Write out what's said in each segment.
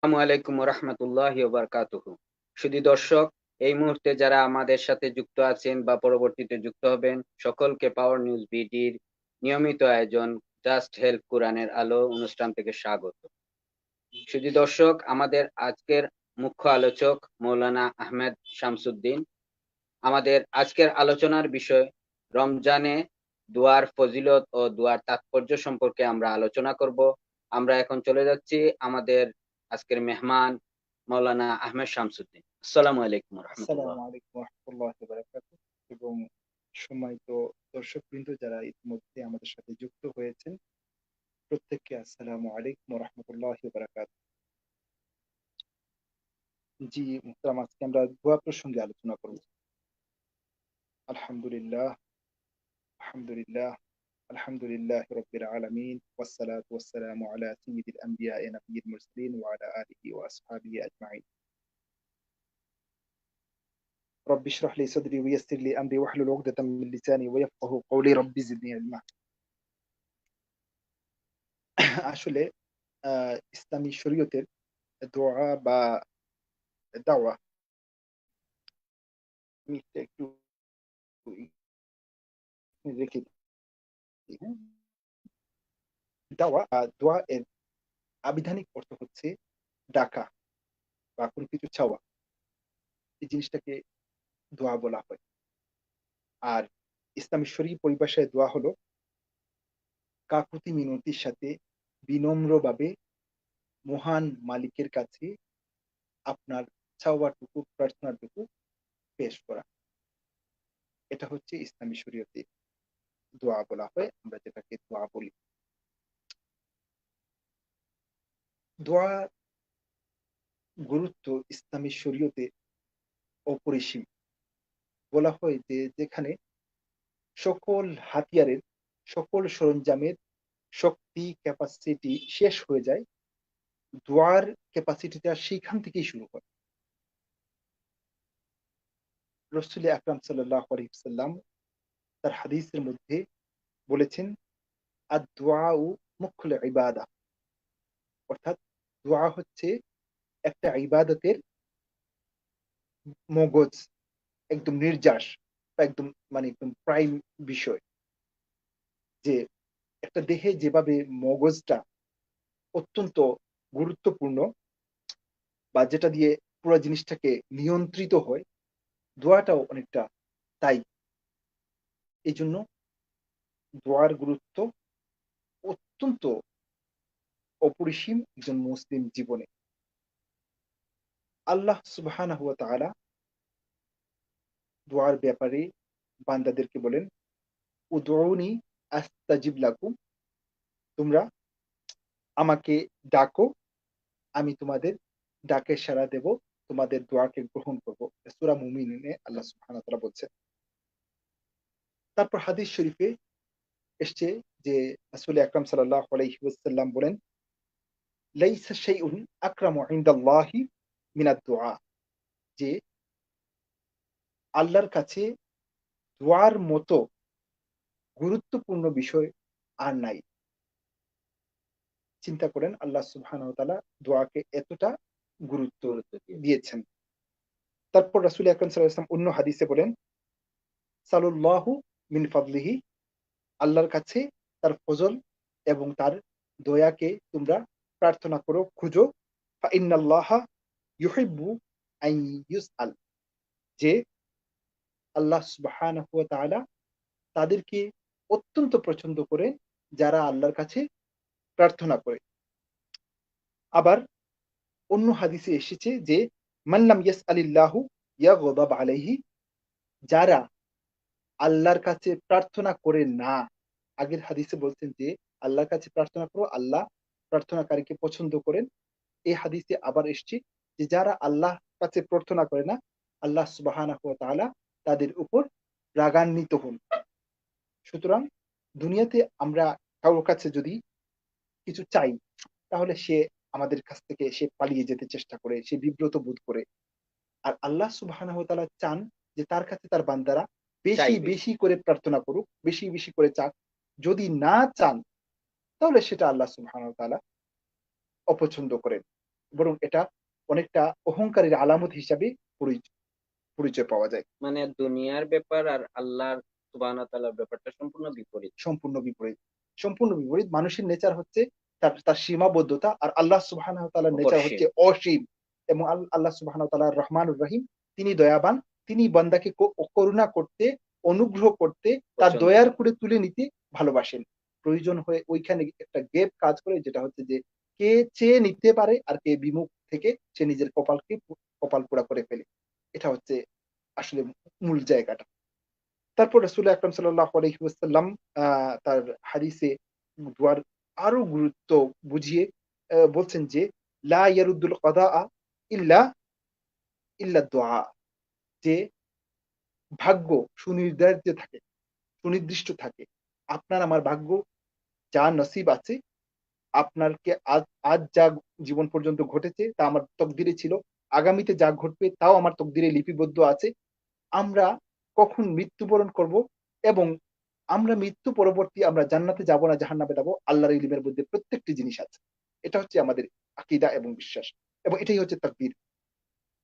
আসসালামু আলাইকুম রহমতুল্লাহি ওয়া বারাকাতুহু। সুধী দর্শক, এই মুহূর্তে যারা আমাদের সাথে যুক্ত আছেন বা পরবর্তীতে যুক্ত হবেন, সকলকে পাওয়ার নিউজ বিডির নিয়মিত আয়োজন জাস্ট হেল্প কোরআনের আলো অনুষ্ঠান থেকে স্বাগত। সুধী দর্শক, আমাদের আজকের মুখ্য আলোচক মৌলানা আহমেদ শামসুদ্দিন। আমাদের আজকের আলোচনার বিষয় রমজানে দোয়ার ফজিলত ও দোয়ার তাৎপর্য সম্পর্কে আমরা আলোচনা করব। আমরা এখন চলে যাচ্ছি আমাদের আজকের মেহমান মৌলানা আহমেদ শামসুদ্দিন। আসসালামু আলাইকুম রহমতুল্লাহ। আসসালামু আলাইকুম রহমতুল্লাহি ওয়া বারাকাতুহু। এবং সম্মানিত দর্শকবৃন্দ যারা ইতিমধ্যে আমাদের সাথে যুক্ত হয়েছেন, প্রত্যেককে আসসালামু আলাইকুম রহমতুল্লাহি ওয়া বারাকাতুহু। জি মুহতারাম, আজকে আমরা দোয়া প্রসঙ্গে আলোচনা করব। আলহামদুলিল্লাহ, আলহামদুলিল্লাহ, আলহামদুলিল্লাহ রাব্বিল আলামিন, ওয়াসসালাতু ওয়াসসালামু আলা সাইয়্যিদিল আমবিয়া ওয়া নাবিয়্যিল মুরসালিন ওয়া আলা আলিহি ওয়া আসহাবিহি আজমাইন। রব্বি ইশরাহ লি সাদরি ওয়া ইয়াসসির লি আমরি ওয়াহলুল উকদাতাম মিন লিসানি ওয়াফকাহু কওলি রব্বি জিদনি ইলমা। আসলে ইসলামী শরীয়তের দোয়া বা দাওয়া, আমি এটা একটু রেখে দিই, হ্যাঁ? দোয়া এর আবিধানিক অর্থ হচ্ছে ডাকা বা কোনো কিছু চাওয়া। এই জিনিসটাকে দোয়া বলা হয়। আর ইসলামী শরীয়হ পরিভাষায় দোয়া হলো কাকুতি মিনতির সাথে বিনম্রভাবে মহান মালিকের কাছে আপনার চাওয়াটুকু, প্রার্থনাটুকু পেশ করা। এটা হচ্ছে ইসলামী শরীয়তে দোয়া বলা হয়, আমরা যেটাকে দোয়া বলি। দোয়ার গুরুত্ব ইসলামী শরীয়তে অপরিসীম। বলা হয় যে যেখানে সকল হাতিয়ারের, সকল সরঞ্জামের শক্তি, ক্যাপাসিটি শেষ হয়ে যায়, দোয়ার ক্যাপাসিটিটা সেইখান থেকেই শুরু হয়। রাসূল আকরাম সাল্লাল্লাহু আলাইহি ওয়াসাল্লাম তার হাদিসের মধ্যে বলেছেন, আদ-দুআউ মুখল ইবাদাহ, অর্থাৎ দোয়া হচ্ছে একটা ইবাদতের মগজ, একদম নির্যাস বা একদম মানে একদম প্রাইম বিষয়। যে একটা দেহে যেভাবে মগজটা অত্যন্ত গুরুত্বপূর্ণ বা যেটা দিয়ে পুরো জিনিসটাকে নিয়ন্ত্রিত হয়, দোয়াটাও অনেকটা তাই। এজন্য দোয়ার গুরুত্ব অত্যন্ত অপরিসীম একজন মুসলিম জীবনে। আল্লাহ সুবহানাহু ওয়া তাআলা দোয়ার ব্যাপারে বান্দাদেরকে বলেন, উদউনি আস্তাজিব লাকুম, তোমরা আমাকে ডাকো, আমি তোমাদের ডাকে সাড়া দেব, তোমাদের দোয়াকে গ্রহণ করব। সূরা মুমিনে আল্লাহ সুবহানাহু ওয়া তাআলা বলছেন। তারপর হাদিস শরীফে এসছে যে রাসূল আকরাম সাল্লাল্লাহু আলাইহি ওয়াসাল্লাম বলেন, লাইসা শাইউন আকরামু ইনদাল্লাহি মিনাদ দুআ, যে আল্লাহর কাছে দোয়ার মতো গুরুত্বপূর্ণ বিষয় আর নাই। চিন্তা করেন, আল্লাহ সুবহানাহু ওয়া তাআলা দোয়াকে এতটা গুরুত্ব গুরুত্ব দিয়ে দিয়েছেন। তারপর রাসূল আকরাম সাল্লাল্লাহু আলাইহি ওয়াসাল্লাম অন্য হাদিসে বলেন, সালুল্লাহু মিন ফাদলিহি, আল্লাহর কাছে তার ফজল এবং তার দয়াকে তোমরা প্রার্থনা করো, খুঁজো। ফা ইন্নাল্লাহা ইউহিব্বু আন ইউসআল, যে আল্লাহ সুবহানাহু ওয়া তাআলা তাদেরকে অত্যন্ত পছন্দ করেন যারা আল্লাহর কাছে প্রার্থনা করে। আবার অন্য হাদিসে এসেছে যে মান লাম ইয়াসআলিল্লাহু ইয়াগদাব আলাইহি, যারা আল্লাহর কাছে প্রার্থনা করে না। আগের হাদিসে বলছেন যে আল্লাহর কাছে প্রার্থনা করো, আল্লাহ প্রার্থনাকারীকে পছন্দ করেন। এই হাদিসে আবার এসছে যে যারা আল্লাহর কাছে প্রার্থনা করে না, আল্লাহ সুবহানাহু ওয়া তাআলা তাদের উপর রাগান্বিত হন। সুতরাং দুনিয়াতে আমরা কারোর কাছে যদি কিছু চাই, তাহলে সে আমাদের কাছ থেকে সে পালিয়ে যেতে চেষ্টা করে, সে বিব্রত বোধ করে। আর আল্লাহ সুবহানাহু ওয়া তাআলা চান যে তার কাছে তার বান্দারা বেশি চাইবে। বেশি করে প্রার্থনা করুক, বেশি বেশি করে চাক। যদি না চান, তাহলে সেটা আল্লাহ সুবহানাহু ওয়া তাআলা অপছন্দ করেন। বরং এটা অনেকটা অহংকারের আলামত হিসাবে পরিচয় পাওয়া যায়। মানে দুনিয়ার ব্যাপার আর আল্লাহর সুবহানাহু ওয়া তাআলার ব্যাপারটা সম্পূর্ণ বিপরীত। সম্পূর্ণ বিপরীত। সম্পূর্ণ বিপরীত। মানুষের নেচার হচ্ছে তার তার সীমাবদ্ধতা, আর আল্লাহ সুবহানাহু ওয়া তাআলার নেচার অপরিসীম। হচ্ছে অসীম। এবং আল্লাহ সুবহানাহু ওয়া তাআলা রহমানুর রহিম, তিনি দয়াবান, তিনি বান্দাকে করুণা করতে, অনুগ্রহ করতে, তার পছন্দ দয়ার করে। করে তুলে নিতে ভালোবাসেন। প্রয়োজন হয়ে ওইখানে একটা গ্যাপ কাজ করে, যেটা হচ্ছে যে কে চেয়ে নিতে পারে আর কে বিমুখ থেকে সে নিজের কপাল পোড়া করে ফেলে। এটা হচ্ছে আসলে মূল জায়গাটা। তারপর রাসূল আকরাম সাল্লাল্লাহু আলাইহি ওয়াসাল্লাম তার হাদিসে দোয়ার আরো গুরুত্ব বুঝিয়ে বলছেন যে, লা ইয়ারুদ্দুল কাদাআ ইল্লা ইল্লা দুআ, যে ভাগ্য সুনির্ধারিত থাকে, সুনির্দিষ্ট থাকে। আপনার আমার ভাগ্য যা নসিব আছে, আপনারকে আজ আজ যা জীবন পর্যন্ত ঘটেছে তা আমার তকদিরে ছিল। আগামীতে যা ঘটবে তাও আমার তকদিরে লিপিবদ্ধ আছে। আমরা কখন মৃত্যুবরণ করব এবং আমরা মৃত্যু পরবর্তী আমরা জান্নাতে যাব না জাহান্নামে যাব, আল্লাহর ইলমের মধ্যে প্রত্যেকটি জিনিস আছে। এটা হচ্ছে আমাদের আকীদা এবং বিশ্বাস। এবং এটাই হচ্ছে তাকদীর।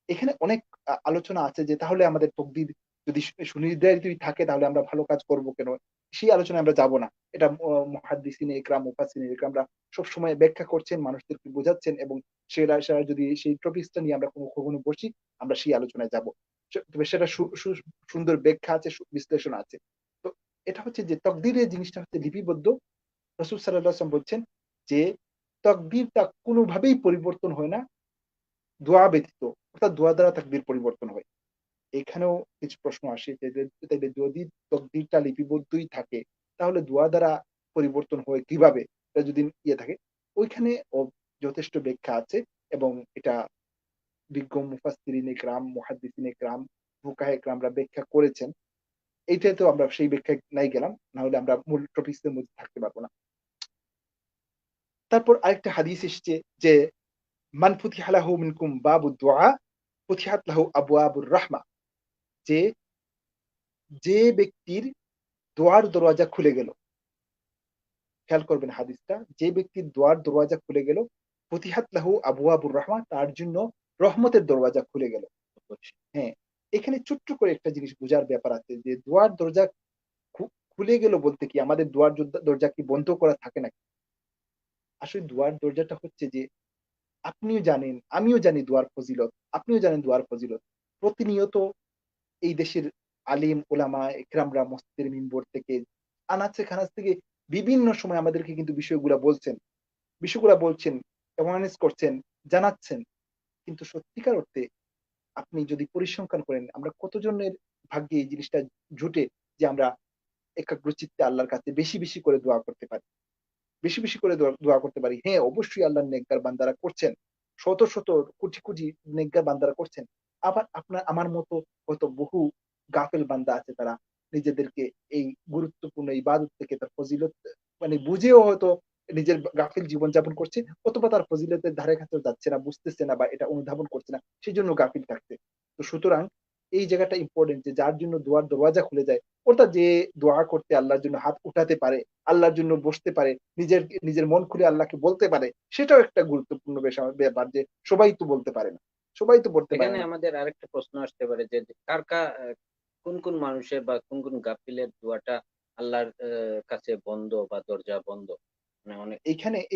এখানে অনেক আলোচনা আছে যে তাহলে আমাদের তকদির যদি সুনির্ধারিতই থাকে তাহলে আমরা ভালো কাজ করব কেন? সেই আলোচনায় আমরা যাব না। এটা মুহাদ্দিসিনে ইকরাম, মুফাসসিরিনে ইকরামরা সবসময় ব্যাখ্যা করছেন, মানুষদেরকে বোঝাচ্ছেন, এবং সেটা যদি সেই টপিকসটা নিয়ে আমরা কখনো বসি, আমরা সেই আলোচনায় যাব। তবে সেটা সু সু সুন্দর ব্যাখ্যা আছে, বিশ্লেষণ আছে। তো এটা হচ্ছে যে তকদিরের জিনিসটা হচ্ছে লিপিবদ্ধ। রাসূল সাল্লাল্লাহু আলাইহি ওয়াসাল্লাম বলছেন যে তকদিরটা কোনোভাবেই পরিবর্তন হয় না দোয়া ব্যতীত। অর্থাৎ দোয়া দ্বারা তাকদীর পরিবর্তন হয়। এখানেও কিছু প্রশ্ন আসে যে তাইলে যদি তকদিরটা লিপিবদ্ধই থাকে তাহলে দোয়া দ্বারা পরিবর্তন হয় কিভাবে? এটা যদি থাকে, ওইখানে যথেষ্ট ব্যাখ্যা আছে, এবং এটা বিজ্ঞ মুফাসসিরিন ইকরাম, মুহাদ্দিসিন ইকরাম, ফুকাহা ইকরামরা ব্যাখ্যা করেছেন। এইটাতেও আমরা সেই ব্যাখ্যায় নাই গেলাম। না হলে আমরা মূল টপিকস এর মধ্যে থাকতে পারব না। তারপর আরেকটা হাদিস এসছে যে, মান ফুতিহা লাহু মিনকুম বাবুদ দুআ ফুতিহাত লাহু আবওয়াবুর রাহমা, যে যে ব্যক্তির দোয়ার দরওয়াজা খুলে গেল, খেয়াল করবেন হাদিসটা, যে ব্যক্তির দোয়ার দরওয়াজা খুলে গেল, ফুতিহাত লাহু আবওয়াবুর রাহমা, তার জন্য রহমতের দরওয়াজা খুলে গেল। হ্যাঁ, এখানে ছোট্ট করে একটা জিনিস বোঝার ব্যাপার আছে যে দোয়ার দরজা খুলে গেল বলতে কি আমাদের দোয়ার দরজা কি বন্ধ করা থাকে নাকি? আসলে দোয়ার দরজাটা হচ্ছে যে, আপনিও জানেন, আমিও জানি দোয়ার ফজিলত, আপনিও জানেন দোয়ার ফজিলত। প্রতিনিয়ত এই দেশের আলিম ওলামা ইকরামরা মসজিদের মিম্বর থেকে, আনাচে খানাচ থেকে বিভিন্ন সময় আমাদেরকে কিন্তু বিষয়গুলা বলছেন, অ্যাওয়ারনেস করছেন, জানাচ্ছেন। কিন্তু সত্যিকার অর্থে আপনি যদি পরিসংখ্যান করেন, আমরা কতজনের ভাগ্যে এই জিনিসটা জুটে যে আমরা একাগ্রচিত্তে আল্লাহর কাছে বেশি, বেশি করে দোয়া করতে পারি। বেশি, বেশি করে দোয়া করতে পারি। হ্যাঁ, অবশ্যই আল্লাহর নেককার বান্দারা করছেন। শত, শত কোটি, কোটি নেককার বান্দারা করছেন। আবার আপনার আমার মতো হয়তো বহু গাফেল বান্দা আছে, তারা নিজেদেরকে এই গুরুত্বপূর্ণ ইবাদত থেকে তার ফজিলত মানে বুঝেও হয়তো নিজের গাফিল জীবনযাপন করছে, অথবা তার ফজিলতের ধারে কাছেও যাচ্ছে না, বুঝতেছে না বা এটা অনুধাবন করছে না। সেজন্য গাফিল থাকছে। তো সুতরাং এই জায়গাটা ইম্পোর্টেন্ট যে যার জন্য দোয়ার দরওয়াজা খুলে যায়, অর্থাৎ যে দোয়া করতে আল্লাহর জন্য হাত উঠাতে পারে, আল্লাহর জন্য বসতে পারে, নিজের মন খুলে আল্লাহকে বলতে পারে, সেটাও একটা গুরুত্বপূর্ণ ব্যাপার যে সবাই তো বলতে পারে না। সবাই তো বলতে পারে এখানে না। আমাদের আরেকটা প্রশ্ন আসতে পারে যে কোন কোন মানুষের বা কোন কোন গাফিলের দোয়াটা আল্লাহর কাছে বন্ধ বা দরজা বন্ধ, মানে অনেক।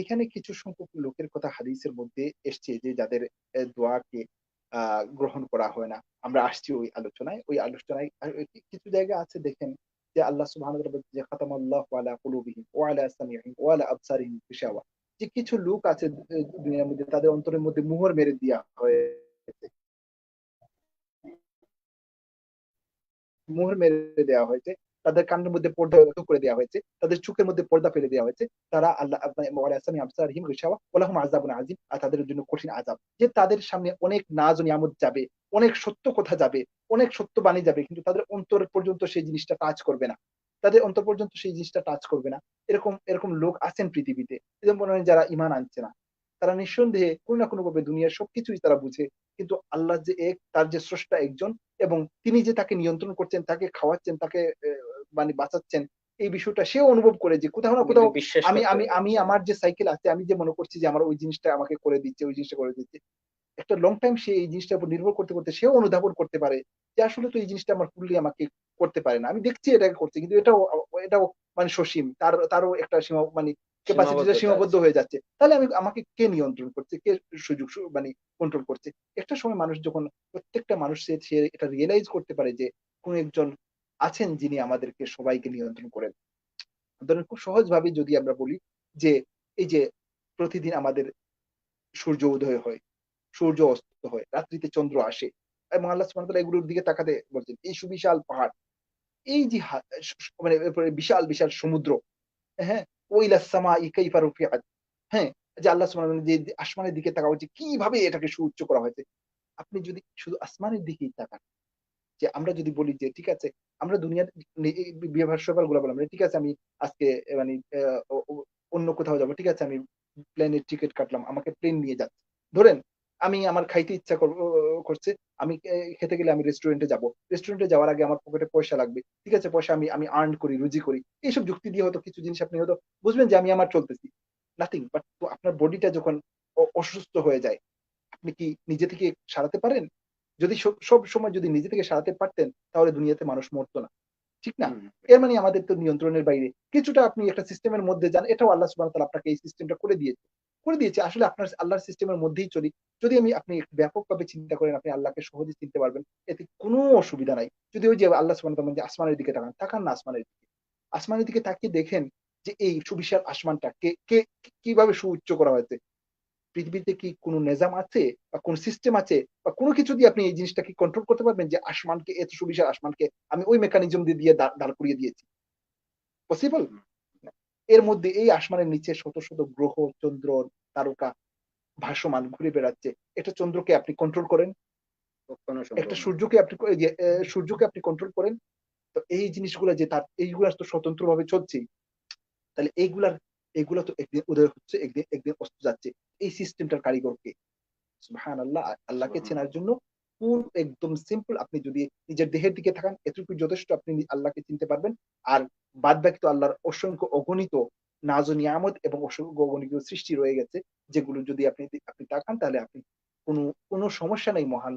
এখানে কিছু সংখ্যক লোকের কথা হাদিসের মধ্যে এসছে যে যাদের দোয়াকে গ্রহণ করা হয় না। আমরা আসছি ওই আলোচনায়। ওই আলোচনায় কিছু জায়গা আছে দেখেন যে আল্লাহ সুবহানাহু ওয়া তাআলা বলছে যে খাতামাল্লাহু আলা কুলুবিহিম ওয়া আলা সামিইহিম ওয়া আলা আবসারিহিম গিশাওয়া। যে কিছু লোক আছে দুনিয়ার মধ্যে, তাদের অন্তরের মধ্যে মুহর মেরে দেয়া হয়েছে। মোহর মেরে দেওয়া হয়েছে, তাদের কানের মধ্যে পর্দা করে দেওয়া হয়েছে, তাদের চোখের মধ্যে পর্দা ফেলে দেওয়া হয়েছে। তারা আল্লাহ আজিম, আর তাদের জন্য কঠিন আযাব। যে তাদের সামনে অনেক নাজ ও নিয়ামত যাবে, অনেক সত্য কথা যাবে, অনেক সত্য বাণী যাবে, কিন্তু তাদের অন্তর পর্যন্ত সেই জিনিসটা টাচ করবে না। তাদের অন্তর পর্যন্ত সেই জিনিসটা টাচ করবে না। এরকম এরকম লোক আছেন পৃথিবীতে। এদের মনে হয় যারা ঈমান আনছে না। তারা নিঃসন্দেহে কোনো না কোনোভাবে দুনিয়ার সবকিছুই তারা বুঝে। কিন্তু আল্লাহ যে এক, তার যে স্রষ্টা একজন, এবং তিনি যে তাকে নিয়ন্ত্রণ করছেন, তাকে খাওয়াচ্ছেন, তাকে মানে বাঁচাচ্ছেন, এই বিষয়টা সেও অনুভব করে যে কোথাও না কিন্তু কোথাও বিশ্বাস আমি করতে আমি হবে। আমি আমার যে সাইকেল আছে আমি যে মনে করছি যে আমার ওই জিনিসটা আমাকে করে দিচ্ছে, ওই জিনিসটা করে দিচ্ছে, একটা লং টাইম সে এই জিনিসটার উপর নির্ভর করতে করতে সেও অনুধাবন করতে পারে যে আসলে তো এই জিনিসটা আমার ফুললি আমাকে করতে পারে না, আমি দেখছি এটাকে করছে কিন্তু এটাও মানে সসীম, তারও একটা সীমা মানে ক্যাপাসিটিটা সীমাবদ্ধতা সীমাবদ্ধ আছে। হয়ে যাচ্ছে, তাহলে আমাকে কে নিয়ন্ত্রণ করছে, কে মানে কন্ট্রোল করছে। একটা সময় মানুষ যখন প্রত্যেকটা মানুষ সে এটা রিয়েলাইজ করতে পারে যে কোন একজন আছেন যিনি আমাদেরকে সবাইকে নিয়ন্ত্রণ করেন। ধরেন খুব সহজ ভাবে যদি আমরা বলি যে এই যে প্রতিদিন আমাদের সূর্য উদয় হয়, সূর্য অস্ত হয়, রাত্রিতে চন্দ্র আসে এবং আল্লাহ সুবহানাহু ওয়া তাআলা এগুলোর দিকে তাকাতে বলছেন এই সুবিশাল পাহাড়, এই যে মানে এরপরে বিশাল বিশাল সমুদ্র, হ্যাঁ, ওইলা সামাই কাইফা রুফিআত, হ্যাঁ, যে আল্লাহ সুবহানাহু ওয়া তাআলা যে আসমানের দিকে তাকাও যে কিভাবে এটাকে সুউচ্চ করা হয়েছে। আপনি যদি শুধু আসমানের দিকেই তাকান, যে আমরা যদি বলি যে ঠিক আছে আমরা দুনিয়ার এই ব্যবহার গুলো বললাম ঠিক আছে আমি আজকে মানে অন্য কোথাও যাবো, ঠিক আছে আমি প্লেনের টিকিট কাটলাম, আমাকে প্লেন নিয়ে যাচ্ছে, ধরেন আমি আমার খাইতে ইচ্ছা করছে, আমি খেতে গেলে আমি রেস্টুরেন্টে যাব, রেস্টুরেন্টে যাওয়ার আগে আমার পকেটে পয়সা লাগবে, ঠিক আছে পয়সা আমি আমি আর্ন করি, রুজি করি, এইসব যুক্তি দিয়ে হয়তো কিছু জিনিস আপনি হয়তো বুঝবেন যে আমি আমার চলতেছি, নাথিং বাট তো আপনার বডিটা যখন অসুস্থ হয়ে যায় আপনি কি নিজে থেকে সারাতে পারেন? যদি সব সময় যদি নিজে থেকে সারাতে পারতেন তাহলে দুনিয়াতে মানুষ মরতো না। ঠিক না? হুম, এর মানে আমাদের তো নিয়ন্ত্রণের বাইরে। কিছুটা আপনি একটা সিস্টেমের মধ্যে যান, এটাও আল্লাহ সুবহানাহু ওয়া তাআলা আপনাকে এই সিস্টেমটা করে দিয়েছে। করে দিয়েছে। আসলে আপনার আল্লাহর সিস্টেমের মধ্যেই চলি। যদি আপনি একটু ব্যাপকভাবে চিন্তা করেন, আপনি আল্লাহকে সহজে চিনতে পারবেন। এতে কোনো অসুবিধা নাই। যদি ওই যে আল্লাহ সুবহানাহু ওয়া তাআলা যে আসমানের দিকে তাকান, তাকান না আসমানের দিকে। আসমানের দিকে তাকিয়ে দেখেন যে এই সুবিশাল আসমানটা কিভাবে সুউচ্চ করা হয়েছে। পৃথিবীতে কি কোনো নেজাম আছে বা কোন সিস্টেম আছে বা কোনো কিছু দিয়ে আপনি এই জিনিসটাকে কন্ট্রোল করতে পারবেন যে আসমানকে এত সুবিশাল আসমানকে আমি ওই মেকানিজম দিয়ে দাঁড় করিয়ে দিয়েছি। পসিবল? হুম, এর মধ্যে এই আসমানের নিচে শত শত গ্রহ, চন্দ্র, তারকা ভাসমান ঘুরে বেড়াচ্ছে। একটা চন্দ্রকে আপনি কন্ট্রোল করেন, কখনো সম্ভব একটা না। সূর্যকে আপনি এই যে সূর্যকে আপনি কন্ট্রোল করেন। তো এই জিনিসগুলা যে তার এইগুলা তো স্বতন্ত্রভাবে চলছেই। তাহলে এগুলা তো একদিন উদয় হচ্ছে, একদিন একদিন অস্ত যাচ্ছে। এই সিস্টেমটার কারিগর কে? সুবহানাল্লাহ। আল্লাহকে চেনার সুবহানাল্লাহ। জন্য একদম সিম্পল, আপনি যদি নিজের দেহের দিকে তাকান এতটুকু যথেষ্ট, আপনি আল্লাহকে চিনতে পারবেন। আর বাদবাকি তো আল্লাহর অসংখ্য অগণিত নাজ ও নিয়ামত এবং অসংখ্য অগণিত সৃষ্টি রয়ে গেছে। যেগুলো যদি আপনি তাকান তাহলে আপনি কোন কোন সমস্যা নাই মহান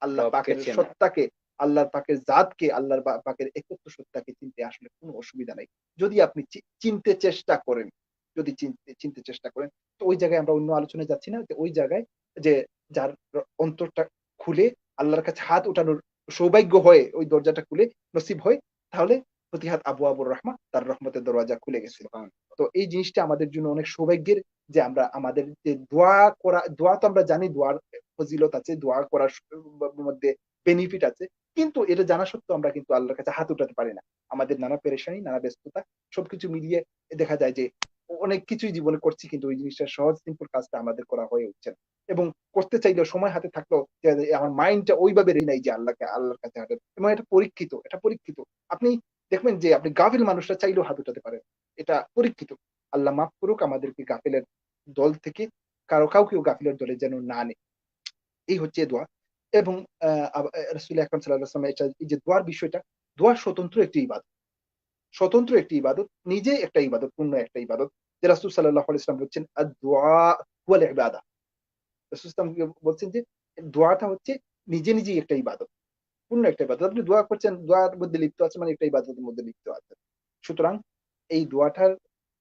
আল্লাহ রবকে পাকের চেনা। সত্তাকে, আল্লাহর পাকের জাতকে, আল্লাহর পাকের একত্ব সত্তাকে চিনতে আসলে কোনো অসুবিধা নাই। যদি আপনি চিনতে চেষ্টা করেন, যদি চিনতে চেষ্টা করেন। তো ওই জায়গায় আমরা অন্য আলোচনায় যাচ্ছি না। যে ওই জায়গায় যে যার অন্তরটা খুলে আল্লাহর কাছে হাত উঠানোর সৌভাগ্য হয়, ওই দরজাটা খুলে নসিব হয়, তাহলে ফতিহাত আবওয়াবুর রাহমা, তার রহমতের দরওয়াজা খুলে গেছে। সুবহান। তো এই জিনিসটা আমাদের জন্য অনেক সৌভাগ্যের যে আমরা আমাদের যে দোয়া তো আমরা জানি দোয়ার ফজিলত আছে, দোয়া করার মধ্যে বেনিফিট আছে। কিন্তু এটা জানা সত্ত্বেও আমরা কিন্তু আল্লাহর কাছে হাত উঠাতে পারি না। আমাদের নানা পেরেশানি, নানা ব্যস্ততা সবকিছু মিলিয়ে দেখা যায় যে অনেক কিছুই জীবনে করছি কিন্তু ওই জিনিসটা সহজ সিম্পল কাজটা আমাদের করা হয়ে উঠছে না। এবং করতে চাইলেও সময় হাতে থাকলেও যে আমার মাইন্ডটা ওইভাবে রেডি নাই যে আল্লাহর কাছে হাঁটার, এবং এটা পরীক্ষিত, এটা পরীক্ষিত। আপনি দেখবেন যে আপনি গাফিল মানুষরা চাইলেও হাত উঠাতে পারেন। এটা পরীক্ষিত। আল্লাহ মাফ করুক আমাদেরকে গাফিলের দল থেকে কাউকেও গাফিলের দলে যেন না নেয়। এই হচ্ছে দোয়া। এবং রাসূল আকরাম সাল্লাল্লাহু আলাইহি ওয়াসাল্লাম এই যে দোয়ার বিষয়টা, দোয়া স্বতন্ত্র একটি ইবাদত। স্বতন্ত্র একটি ইবাদত, নিজে একটা ইবাদত, পূর্ণ একটা ইবাদত। যে রাসূল সাল্লাল্লাহু আলাইহি ওয়াসাল্লাম বলছেন আদ-দুআ হুয়াল ইবাদা। রাসূল সাল্লাল্লাহু বলছেন যে দোয়াটা হচ্ছে নিজে নিজেই একটা ইবাদত। পূর্ণ একটা ইবাদত। আপনি দোয়া করছেন, দোয়ার মধ্যে লিপ্ত আছে মানে একটা ইবাদতের মধ্যে লিপ্ত আছেন। সুতরাং এই দোয়াটার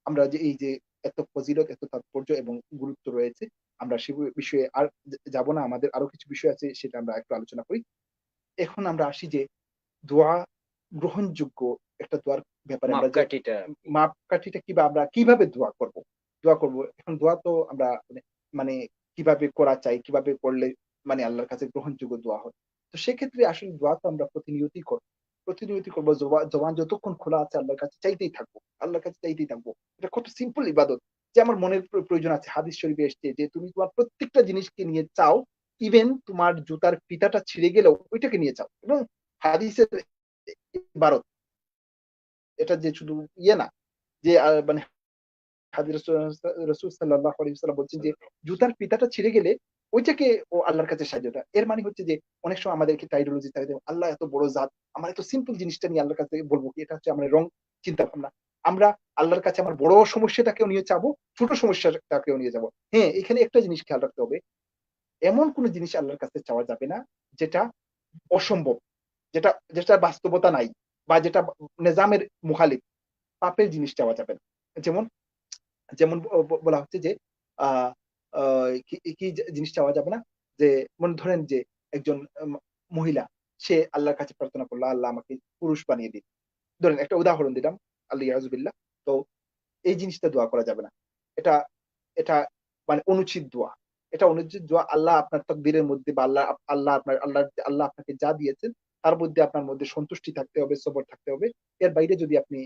আমরা যে এই যে এত ফজিলত, এত তাৎপর্য এবং গুরুত্ব রয়েছে, আমরা সে বিষয়ে আর যাব না। আমাদের আরো কিছু বিষয় আছে সেটা আমরা একটু আলোচনা করি। এখন আমরা আসি যে দোয়া গ্রহণযোগ্য একটা দোয়ার ব্যাপারে আমরা যে মাপকাঠিটা কি? মাপকাঠিটা আমরা কিভাবে দোয়া করব? দোয়া করব। এখন দোয়া তো আমরা মানে কিভাবে করা চাই, কিভাবে করলে মানে আল্লাহর কাছে গ্রহণযোগ্য দোয়া হয়। তো সেক্ষেত্রে আসলে দোয়া তো আমরা প্রতিনিয়তই করব। প্রতিনিয়তই করব। জবান যতক্ষণ খোলা আছে আল্লাহর কাছে চাইতেই থাকবো। আল্লাহর কাছে চাইতেই থাকবো। এটা কত সিম্পল ইবাদত। যে আমার মনের প্রয়োজন আছে। হাদিস শরীফে এসছে যে তুমি তোমার প্রত্যেকটা জিনিসকে নিয়ে চাও, ইভেন তোমার জুতার ফিতাটা ছিঁড়ে গেলেও ওইটাকে নিয়ে চাও। এবং হাদিসের ইবারত। এটা যে শুধু ইয়ে না যে মানে হাদিস রাসূল সাল্লাল্লাহু আলাইহি ওয়াসাল্লাম বলছেন যে সাল্লাল্লাহু আলাইহি জুতার ফিতাটা ছিঁড়ে গেলে ওইটাকে ও আল্লাহর কাছে সাহায্য দেয়। এর মানে হচ্ছে যে অনেক সময় আমাদেরকে আইডিওলজি থাকে যে আল্লাহ এত বড় জাত, আমার এত সিম্পল জিনিসটা নিয়ে আল্লাহর কাছে বলবো কি? এটা হচ্ছে আমাদের রং চিন্তা ভাবনা। আমরা আল্লাহর কাছে আমার বড় সমস্যাটাকেও নিয়ে চাবো, ছোট সমস্যাটাকেও নিয়ে যাবো। হ্যাঁ, এখানে একটা জিনিস খেয়াল রাখতে হবে, এমন কোন জিনিস আল্লাহর কাছে চাওয়া যাবে না যেটা অসম্ভব, যেটা যেটা বাস্তবতা নাই, বা যেটা নিজামের মুখালিফ। পাপের জিনিস চাওয়া যাবে না। যেমন যেমন বলা হচ্ছে যে আহ কি কি জিনিস চাওয়া যাবে না, যে মনে ধরেন যে একজন মহিলা, সে আল্লাহর কাছে প্রার্থনা করলো আল্লাহ আমাকে পুরুষ বানিয়ে দিন, ধরেন একটা উদাহরণ দিলাম, আল্লাহ ইয়াজুবিল্লাহ। তো এই জিনিসটা দোয়া করা যাবে না। এটা এটা মানে অনুচিত দোয়া। এটা অনুচিত দোয়া। আল্লাহ আপনার তাকদীরের মধ্যে, বা আল্লাহ আপনাকে যা দিয়েছেন তার মধ্যে আপনার মধ্যে সন্তুষ্টি থাকতে হবে, সবর থাকতে হবে। এর বাইরে যদি আপনি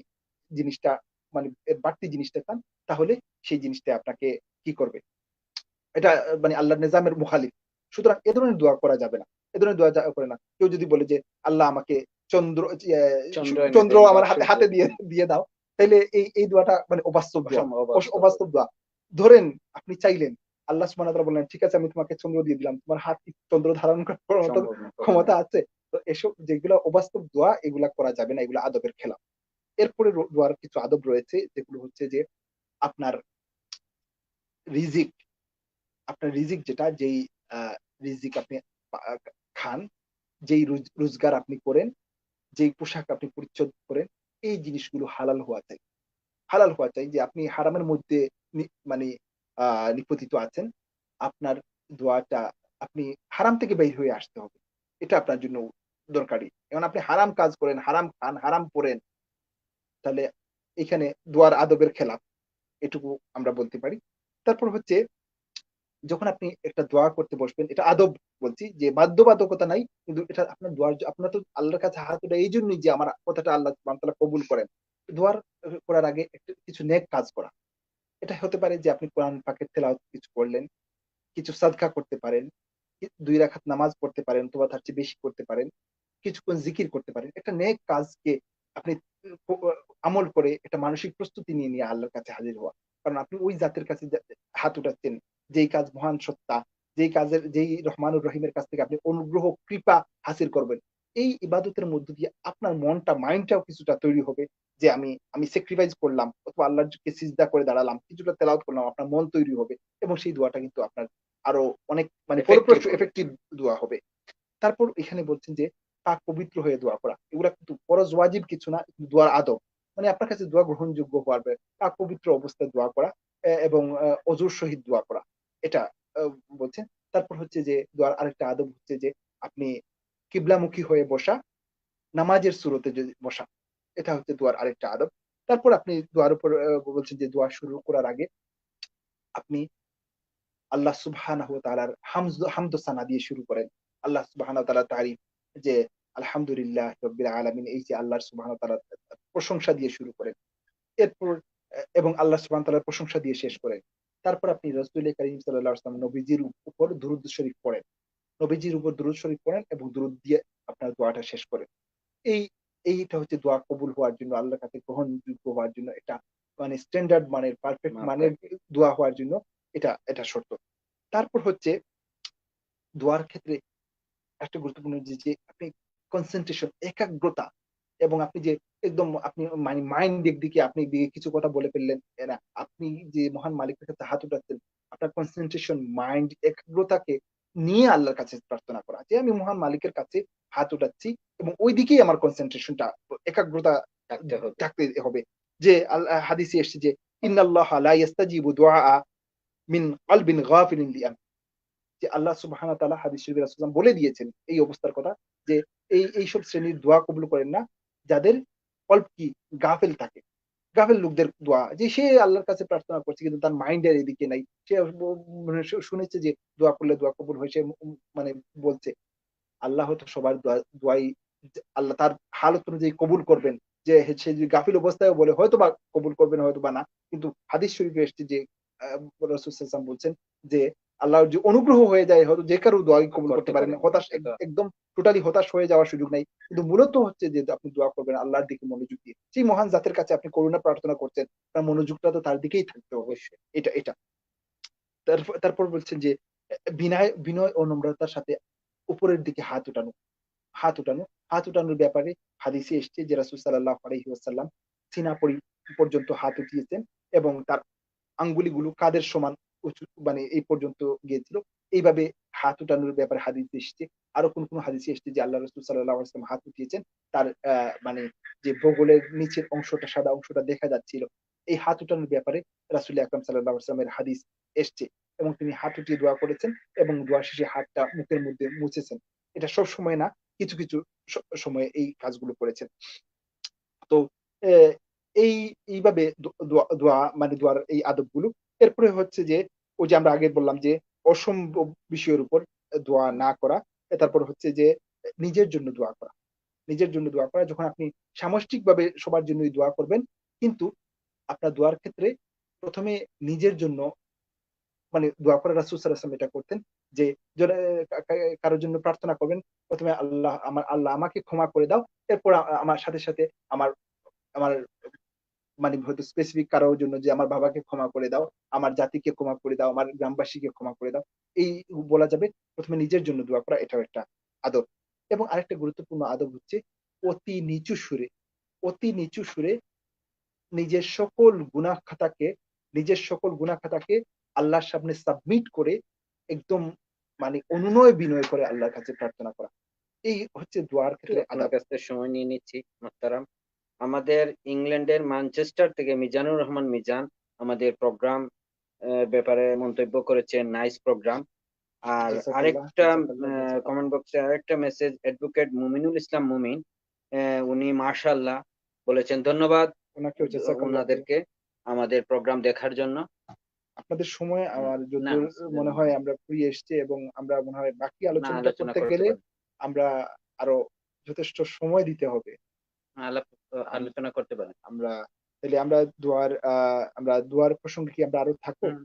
জিনিসটা মানে এর বাড়তি জিনিসটা চান, তাহলে সেই জিনিসটা আপনাকে কি করবে? এটা মানে আল্লাহর নিজামের মুখালিফ। সুতরাং এ ধরনের দোয়া করা যাবে না। এ ধরনের দোয়া করে না। কেউ যদি বলে যে আল্লাহ আমাকে চন্দ্র চন্দ্র এনে চন্দ্র দেন বা আমার হাতে সূর্য, হাতে দিয়ে দাও, তাইলে এই দোয়াটা মানে অবাস্তব দোয়া। অবাস্তব। অবাস্তব দোয়া। ধরেন আপনি চাইলেন, আল্লাহ সুবহানাহু ওয়া তাআলা বললেন, ঠিক আছে আমি তোমাকে চন্দ্র দিয়ে দিলাম। তোমার হাত কি চন্দ্র ধারণ করার মতো সম্ভব না, কখনো ক্ষমতা না। আছে? তো এসব যেগুলা অবাস্তব দোয়া, এগুলা করা যাবে না। এগুলা আদবের খেলাফ। এরপরে দোয়ার কিছু আদব রয়েছে, যেগুলো হচ্ছে যে আপনার রিজিক, আপনার রিজিক যেটা, যেই রিজিক আপনি আ খান, যেই রোজগার আপনি করেন, যেই পোশাক আপনি পরিচ্ছদ করেন, এই জিনিসগুলো হালাল হওয়া চাই। হালাল হওয়া চাই, যে আপনি হারামের মধ্যে নি মানে আ নিপতিত আছেন। আপনার দোয়াটা, আপনি হারাম থেকে বের হয়ে আসতে হবে। এটা আপনার জন্য দরকারি। এখন আপনি হারাম কাজ করেন, হারাম খান, হারাম পড়েন, তাহলে এখানে দোয়ার আদবের খেলাফ। এটুকু আমরা বলতে পারি। তারপর হচ্ছে, যখন আপনি একটা দোয়া করতে বসবেন, এটা আদব বলছি, যে বাধ্যবাধকতা নাই। কিন্তু এটা আপনার দোয়ার আপনার তো আল্লাহর কাছে হাত ওঠা এইজন্যই যে আমার কথাটা আল্লাহ সুবহানাহু ওয়া তাআলা কবুল করেন। দোয়ার করার আগে একটা কিছু নেক কাজ করা। এটা হতে পারে যে আপনি কোরআন পাকের তেলাওয়াত কিছু করলেন, কিছু সাদকা করতে পারেন, ২ রাকাত নামাজ পড়তে পারেন, অথবা তার চেয়ে বেশি করতে পারেন। কিছুক্ষণ জিকির করতে পারেন। একটা নেক কাজকে আপনি উ ও আমল করে একটা মানসিক প্রস্তুতি নিয়ে আল্লাহর কাছে হাজির হওয়া। কারণ আপনি ওই জাতের কাছে হাত উঠাচ্ছেন, যেই কাজ মহান সত্তা, যেই রহমানুর রহিমের কাছ থেকে আপনি অনুগ্রহ, কৃপা হাসিল করবেন। এই ইবাদতের মধ্য দিয়ে আপনার মাইন্ডটাও কিছুটা তৈরি হবে, যে আমি স্যাক্রিফাইস করলাম, অথবা আল্লাহকে সিজদা করে দাঁড়ালাম, কিছুটা তেলাওয়াত করলাম, আপনার মন তৈরি হবে, এবং সেই দোয়াটা কিন্তু আপনার আরো অনেক মানে এফেক্টিভ ফলপ্রসূ হবে। ইফেক্টিভ দোয়া হবে। তারপর এখানে বলছেন যে পাক পবিত্র হয়ে দোয়া করা। এগুলা কিন্তু ফরজ ওয়াজিব কিছু না, দোয়ার আদব। মানে আপনার কাছে দোয়া গ্রহণযোগ্য হওয়ার পাক পবিত্র অবস্থায় দোয়া করা, এবং অজুর সহিত দোয়া করা। এটা আ বলছেন। তারপর হচ্ছে যে দোয়ার আরেকটা আদব হচ্ছে যে আপনি কিবলামুখী হয়ে বসা, নামাজের সুরতে যদি বসা। এটা হচ্ছে দোয়ার আরেকটা আদব। তারপর আপনি দোয়ার উপর বলছেন যে দোয়া শুরু করার আগে আপনি আল্লাহ সুবহানাহু ওয়া তাআলার হামদ ও সানা দিয়ে শুরু করেন। আল্লাহ সুবহানাহু ওয়া তাআলার তারিফ, যে আলহামদুলিল্লাহ রাব্বিল আলামিন, এই যে আল্লাহ সুবহানাহু ওয়া তাআলার প্রশংসা দিয়ে শুরু করেন। এরপর এবং আল্লাহ সুবহানাহু ওয়া তাআলার প্রশংসা দিয়ে শেষ করেন। তারপর আপনি রাসূল কারীম সাল্লাল্লাহু আলাইহি ওয়াসাল্লাম নবীজির উপর দুরূদ শরীফ পড়েন। নবীজির উপর দুরূদ শরীফ পড়েন এবং দুরূদ দিয়ে আপনার দোয়াটা শেষ করেন। এই এইটা হচ্ছে দোয়া কবুল হওয়ার জন্য, আল্লাহর কাছে গ্রহণযোগ্য হওয়ার জন্য, এটা মানে স্ট্যান্ডার্ড মানের, পারফেক্ট মানের মাপকাঠি। দোয়া হওয়ার জন্য এটা শর্ত। তারপর হচ্ছে দোয়ার ক্ষেত্রে একটা গুরুত্বপূর্ণ যে আপনি কনসেনট্রেশন, একাগ্রতা, এবং আপনি যে একদম আপনি মানে মাইন্ড দিকে আপনি দিয়ে কিছু কথা বলে ফেললেন। না, আপনি যে মহান মালিকের কাছে হাত উঠাচ্ছেন, আপনার কনসেনট্রেশন, মাইন্ড, একাগ্রতাকে নিয়ে আল্লাহর কাছে প্রার্থনা করা। যে আমি মহান মালিকের কাছে হাত উঠাচ্ছি, এবং ওই দিকেই আমার কনসেনট্রেশনটা, একাগ্রতা থাকতে হবে। থাকতে হবে। যে হাদিসে এসেছে যে ইন্নাল্লাহা লা ইস্তাজিবু দুআআ মিন কলবিন গাফিলিন যে আল্লাহ সুবহানাহু ওয়া তাআলা হাদিস শরীফে রাসূলুল্লাহ সাল্লাল্লাহু বলে দিয়েছেন এই অবস্থার কথা, যে এইসব শ্রেণীর দোয়া কবুল করেন না, যাদের কল্ব কি গাফেল থাকে। গাফেল লোকদের দোয়া, যে সে আল্লাহর কাছে প্রার্থনা করছে কিন্তু তার মাইন্ড এর এদিকে নাই। সে মানে শুনেছে যে দোয়া করলে দোয়া কবুল হয়। সে মানে বলছে, আল্লাহ তো সবার দোয়াই, আল্লাহ তার হালত অনুযায়ী কবুল করবেন। যে সে যদি গাফিল অবস্থায়ও বলে, হয়তোবা কবুল করবেন, হয়তোবা না। কিন্তু হাদিস শরীফে এসেছে যে রাসূল সাল্লাল্লাহু আলাইহি ওয়াসাল্লাম বলছেন যে আল্লাহর যে অনুগ্রহ হয়ে যায়, হয়তো যে কারো দোয়াই কবুল করতে করতে পারেন। পারেন। হতাশ এটা একদম টোটালি হতাশ হয়ে যাওয়ার সুযোগ নাই। কিন্তু মূলত হচ্ছে যে আপনি দোয়া করবেন আল্লাহর দিকে মনোযোগ দিয়ে। সেই মহান জাতের কাছে আপনি করুণা প্রার্থনা করছেন। তার মনোযোগটা তো তার দিকেই থাকতে হবে। অবশ্যই। এটা। তারপর বলছেন যে বিনয় ও নম্রতার সাথে উপরের দিকে হাত উঠানো হাত উঠানোর ব্যাপারে হাদিসে এসছে যে রাসূল সাল্লাল্লাহু আলাইহি ওয়াসাল্লাম সিনা পর্যন্ত হাত উঠিয়েছেন এবং তার আঙ্গুলিগুলো কাদের সমান উঁচু মানে এই পর্যন্ত গিয়েছিল। এইভাবে হাত উঠানোর ব্যাপারে হাদিস এসছে। আরো কোন হাদিসে এসছে যে আল্লাহ রাসূল সাল্লাল্লাহু আলাইহি ওয়াসাল্লাম হাত উঠিয়েছেন। তার মানে যে বগলের নিচের অংশটা সাদা অংশটা দেখা যাচ্ছিল। এই হাত উঠানোর ব্যাপারে রাসূল আকরাম সাল্লাল্লাহু আলাইহি ওয়াসাল্লামের হাদিস এসছে এবং তিনি হাত উঠিয়ে দোয়া করেছেন এবং দোয়া শেষে হাতটা মুখের মধ্যে মুছেছেন। এটা সবসময় না, কিছু স সময়ে এই কাজগুলো করেছেন। তো এ এই এইভাবে দোয়া মানে দোয়ার এই আদবগুলো। এরপরে হচ্ছে যে ওই যে আমরা আগে বললাম যে অসম্ভব বিষয়ের উপর দোয়া না করা। তারপর হচ্ছে যে নিজের জন্য দোয়া করা। নিজের জন্য দোয়া করা যখন আপনি সামষ্টিকভাবে সবার জন্যই দোয়া করবেন, কিন্তু আপনার দোয়ার ক্ষেত্রে ১ম এ নিজের জন্য মানে দোয়া করে রাসূল সাল্লাল্লাহু আলাইহি ওয়াসাল্লাম এটা করতেন যে জোরে কারো জন্য প্রার্থনা করবেন। ১ম এ আল্লাহ আমাকে ক্ষমা করে দাও। এরপর আমার সাথে আমার আমার মানে হয়তো স্পেসিফিক কারো জন্য যে আমার বাবাকে ক্ষমা করে দাও, আমার জাতিকে ক্ষমা করে দাও, আমার গ্রামবাসীকে ক্ষমা করে দাও। এই বলা যাবে। ১ম এ নিজের জন্য দোয়া করা এটাও একটা আদব। এবং আরেকটা গুরুত্বপূর্ণ আদব হচ্ছে অতি নিচু সুরে, অতি নিচু সুরে নিজের সকল গুনাহ খাতাকে আল্লাহর সামনে সাবমিট করে একদম মানে অনুনয় বিনয় করে আল্লাহর কাছে প্রার্থনা করা। এই হচ্ছে দোয়ার একটু ক্ষেত্রে আপনার আদাব। কাছ থেকে সময় নিয়ে নিচ্ছি মোহতারাম। আমাদের ইংল্যান্ডের ম্যানচেস্টার থেকে মিজানুর রহমান মিজান আমাদের প্রোগ্রাম ব্যাপারে মন্তব্য করেছেন, নাইস প্রোগ্রাম। আর জাযাকাল্লাহ, আরেকটা জাযাকাল্লাহ, জাযাকাল্লাহ। কমেন্ট বক্সে আরেকটা মেসেজ, অ্যাডভোকেট মুমিনুল ইসলাম মুমিন, উনি মাশাআল্লাহ বলেছেন। ধন্যবাদ উনাকেও জাযাকাল্লাহ ভাইয়া। ওনাদেরকে আমাদের প্রোগ্রাম দেখার জন্য। আপনাদের সময় আমার না, যতদূর মনে হয় আমরা ফুরিয়ে এসেছি এবং আমরা মনে হয় বাকি না আলোচনাটা আলোচনা করতে করতে গেলে পারেন, আমরা আরো যথেষ্ট সময় দিতে হবে। আলাপ আম আলোচনা করতে পারেন। আমরা তাইলে আমরা দোয়ার প্রসঙ্গে কি আমরা আরো থাকবো? হুম,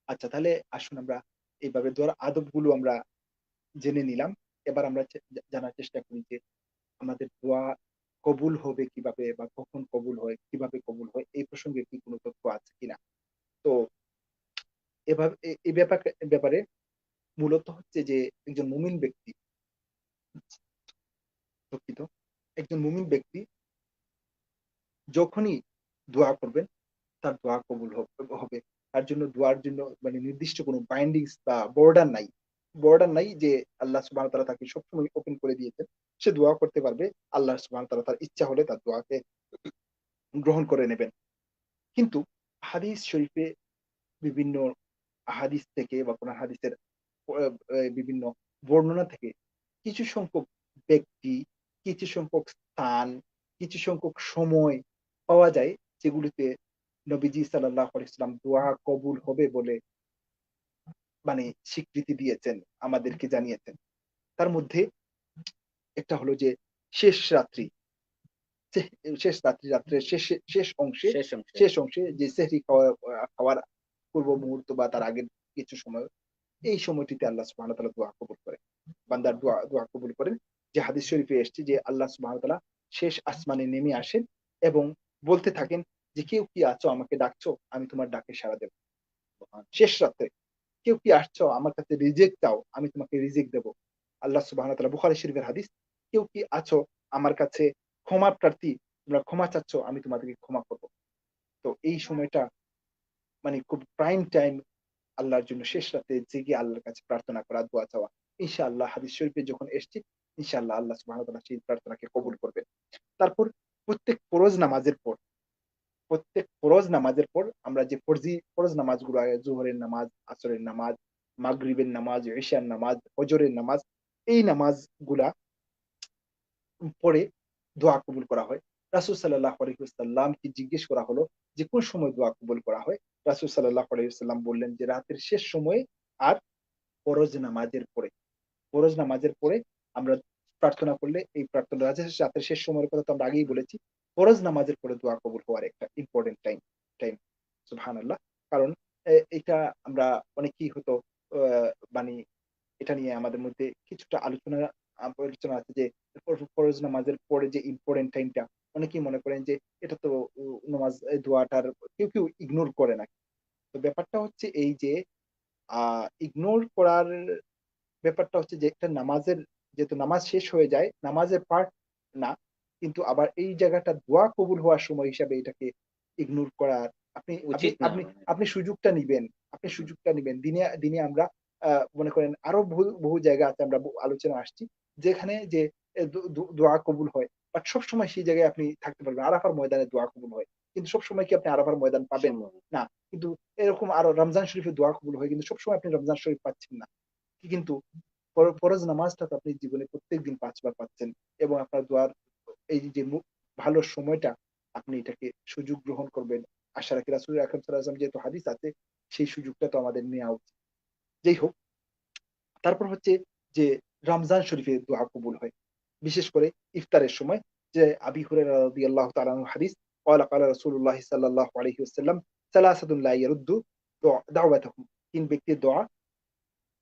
আচ্ছা, তাহলে আসুন আমরা এইভাবে দোয়ার আদবগুলো আমরা জেনে নিলাম। এবার আমরা জানার চেষ্টা করি যে আমাদের দোয়া কবুল হবে কিভাবে বা কখন কবুল হয়, কিভাবে কবুল হয় এই প্রসঙ্গে কি কোন তথ্য আছে কিনা? তো এভাবে এই ব্যাপারে মূলত হচ্ছে যে একজন মুমিন ব্যক্তি, দুঃখিত, একজন মুমিন ব্যক্তি যখনই দোয়া করবেন তার দোয়া কবুল হবে। তার জন্য দোয়ার জন্য মানে নির্দিষ্ট কোনো বাইন্ডিংস বা বর্ডার নাই যে আল্লাহ সুবহানাহু ওয়া তাআলা তাকে সবসময় ওপেন করে দিয়েছেন। সে দোয়া করতে পারবে। আল্লাহ সুবহানাহু ওয়া তাআলা তার ইচ্ছা হলে তার দোয়াকে গ্রহণ করে নেবেন। কিন্তু হাদিস শরীফে বিভিন্ন হাদিস থেকে বা কোন হাদিসের অ বিভিন্ন বর্ণনা থেকে কিছু সংখ্যক ব্যক্তি, কিছু সংখ্যক স্থান, কিছু সংখ্যক সময় পাওয়া যায় যেগুলিতে নবীজি সাল্লাল্লাহু আলাইহি ওয়াসাল্লাম দোয়া কবুল হবে বলে মানে স্বীকৃতি দিয়েছেন, আমাদেরকে জানিয়েছেন। তার মধ্যে একটা হলো যে শেষ রাত্রি, সে রাত্রের শেষ অংশে। শেষ অংশে যে সেহরি খাওয়ার পূর্ব মুহূর্ত বা তার আগের কিছু সময়, এই সময়টিতে আল্লাহ সুবহানাহু ওয়া তাআলা দোয়া কবুল করেন। বান্দার দোয়া কবুল করেন। যে হাদিস শরীফে এসছে যে আল্লাহ সুবহানাহু ওয়া তাআলা শেষ আসমানে নেমে আসেন এবং বলতে থাকেন যে, "কেউ কি আছো আমাকে ডাকছো? আমি তোমার ডাকে সাড়া দেব।" শেষ রাত্রে, "কেউ কি আসছো আমার কাছে রিজিক চাও? আমি তোমাকে রিজিক দেব।" আল্লাহ সুবহানাহু ওয়া তাআলা বুখারী শরীফের হাদিস, "কেউ কি আছো আমার কাছে ক্ষমা প্রার্থী? তোমরা ক্ষমা চাচ্ছ, আমি তোমাদেরকে ক্ষমা করব।" তো এই সময়টা মানে খুব প্রাইম টাইম আল্লাহর জন্য শেষ রাতে জেগে আল্লাহর কাছে প্রার্থনা করা, দোয়া চাওয়া। ইনশাআল্লাহ হাদিস শরীফে যখন এসছে, ইনশাআল্লাহ আল্লাহ সুবহানাহু ওয়া তাআলা সেই প্রার্থনাকে কবুল করবেন। তারপর প্রত্যেক ফরজ নামাজের পর আমরা যে ফরজ নামাজগুলো জোহরের নামাজ, আসরের নামাজ, মাগরিবের নামাজ, ইশার নামাজ, ফজরের নামাজ, এই নামাজগুলা পড়ে দোয়া কবুল করা হয়। রাসূল সাল্লাল্লাহু আলাইহি ওয়াসাল্লামকে জিজ্ঞেস করা হলো যে, কোন সময় দোয়া কবুল করা হয়? রাসূল সাল্লাল্লাহু আলাইহি ওয়াসাল্লাম বললেন যে, রাতের শেষ সময়ে আর ফরজ নামাজের পরে। ফরজ নামাজের পরে আমরা প্রার্থনা করলে এই প্রার্থনা রাতের শেষ সময়ের কথা তো আমরা আগেই বলেছি। ফরজ নামাজের পরে দোয়া কবুল হওয়ার একটা ইম্পোর্টেন্ট টাইম। সুবহানাল্লাহ। কারণ এটা আমরা অনেকেই হয়তো আ মানি এটা নিয়ে আমাদের মধ্যে কিছুটা আলোচনা আছে যে ফরজ নামাজের পরে যে ইম্পোর্টেন্ট টাইমটা অনেকেই মনে করেন যে এটা তো নামাজ দোয়াটার কেউ ইগনোর করে না। তো ব্যাপারটা হচ্ছে এই যে ইগনোর করার ব্যাপারটা হচ্ছে যে একটা নামাজের, যেহেতু নামাজ শেষ হয়ে যায়, নামাজের পার্ট না, কিন্তু আবার এই জায়গাটা দোয়া কবুল হওয়ার সময় হিসাবে এটাকে ইগনোর করার, আপনি আপনি উচিত না আপনি মানে। আপনি সুযোগটা নিবেন, আপনি হুম, সুযোগটা নিবেন। দিনে দিনে আমরা মনে করেন আরো বহু বহু জায়গা আছে, আমরা আলোচনা আসছি যেখানে যে দোয়া কবুল হয়, বাট সবসময় সেই জায়গায় আপনি থাকতে পারবেন। আরাফার ময়দানে দোয়া কবুল হয়, কিন্তু সবসময় কি আপনি আরাফার ময়দান পাবেন? সম্ভব না। না। কিন্তু এরকম আরো রমজান শরীফে দোয়া কবুল হয়, কিন্তু সবসময় আপনি রমজান শরীফ পাচ্ছেন না। কিন্তু ফরজ নামাজটা তো আপনি জীবনে প্রত্যেকদিন ৫ বার পাচ্ছেন, এবং আপনার দোয়ার এই যে ভালো সময়টা, আপনি এটাকে সুযোগ গ্রহণ করবেন। আশা রাখি রাসূল আকরাম সাল্লাল্লাহু আলাইহি ওয়াসাল্লাম যেহেতু হাদিস আছে, সেই সুযোগটা তো আমাদের নেওয়া উচিত। যেই হোক, তারপর হচ্ছে যে রমজান শরীফে দোয়া কবুল হয়। বিশেষ করে ইফতারের সময়, যে আবি হুরায়রা রাদিয়াল্লাহু তাআলা আনহু হাদিস, ক্বালা ক্বালা রাসূলুল্লাহ সাল্লাল্লাহু আলাইহি ওয়াসাল্লাম সালাসাতুন লা ইয়ারুদ্দু দাওয়াতাহুম, ৩ ব্যক্তির দোয়া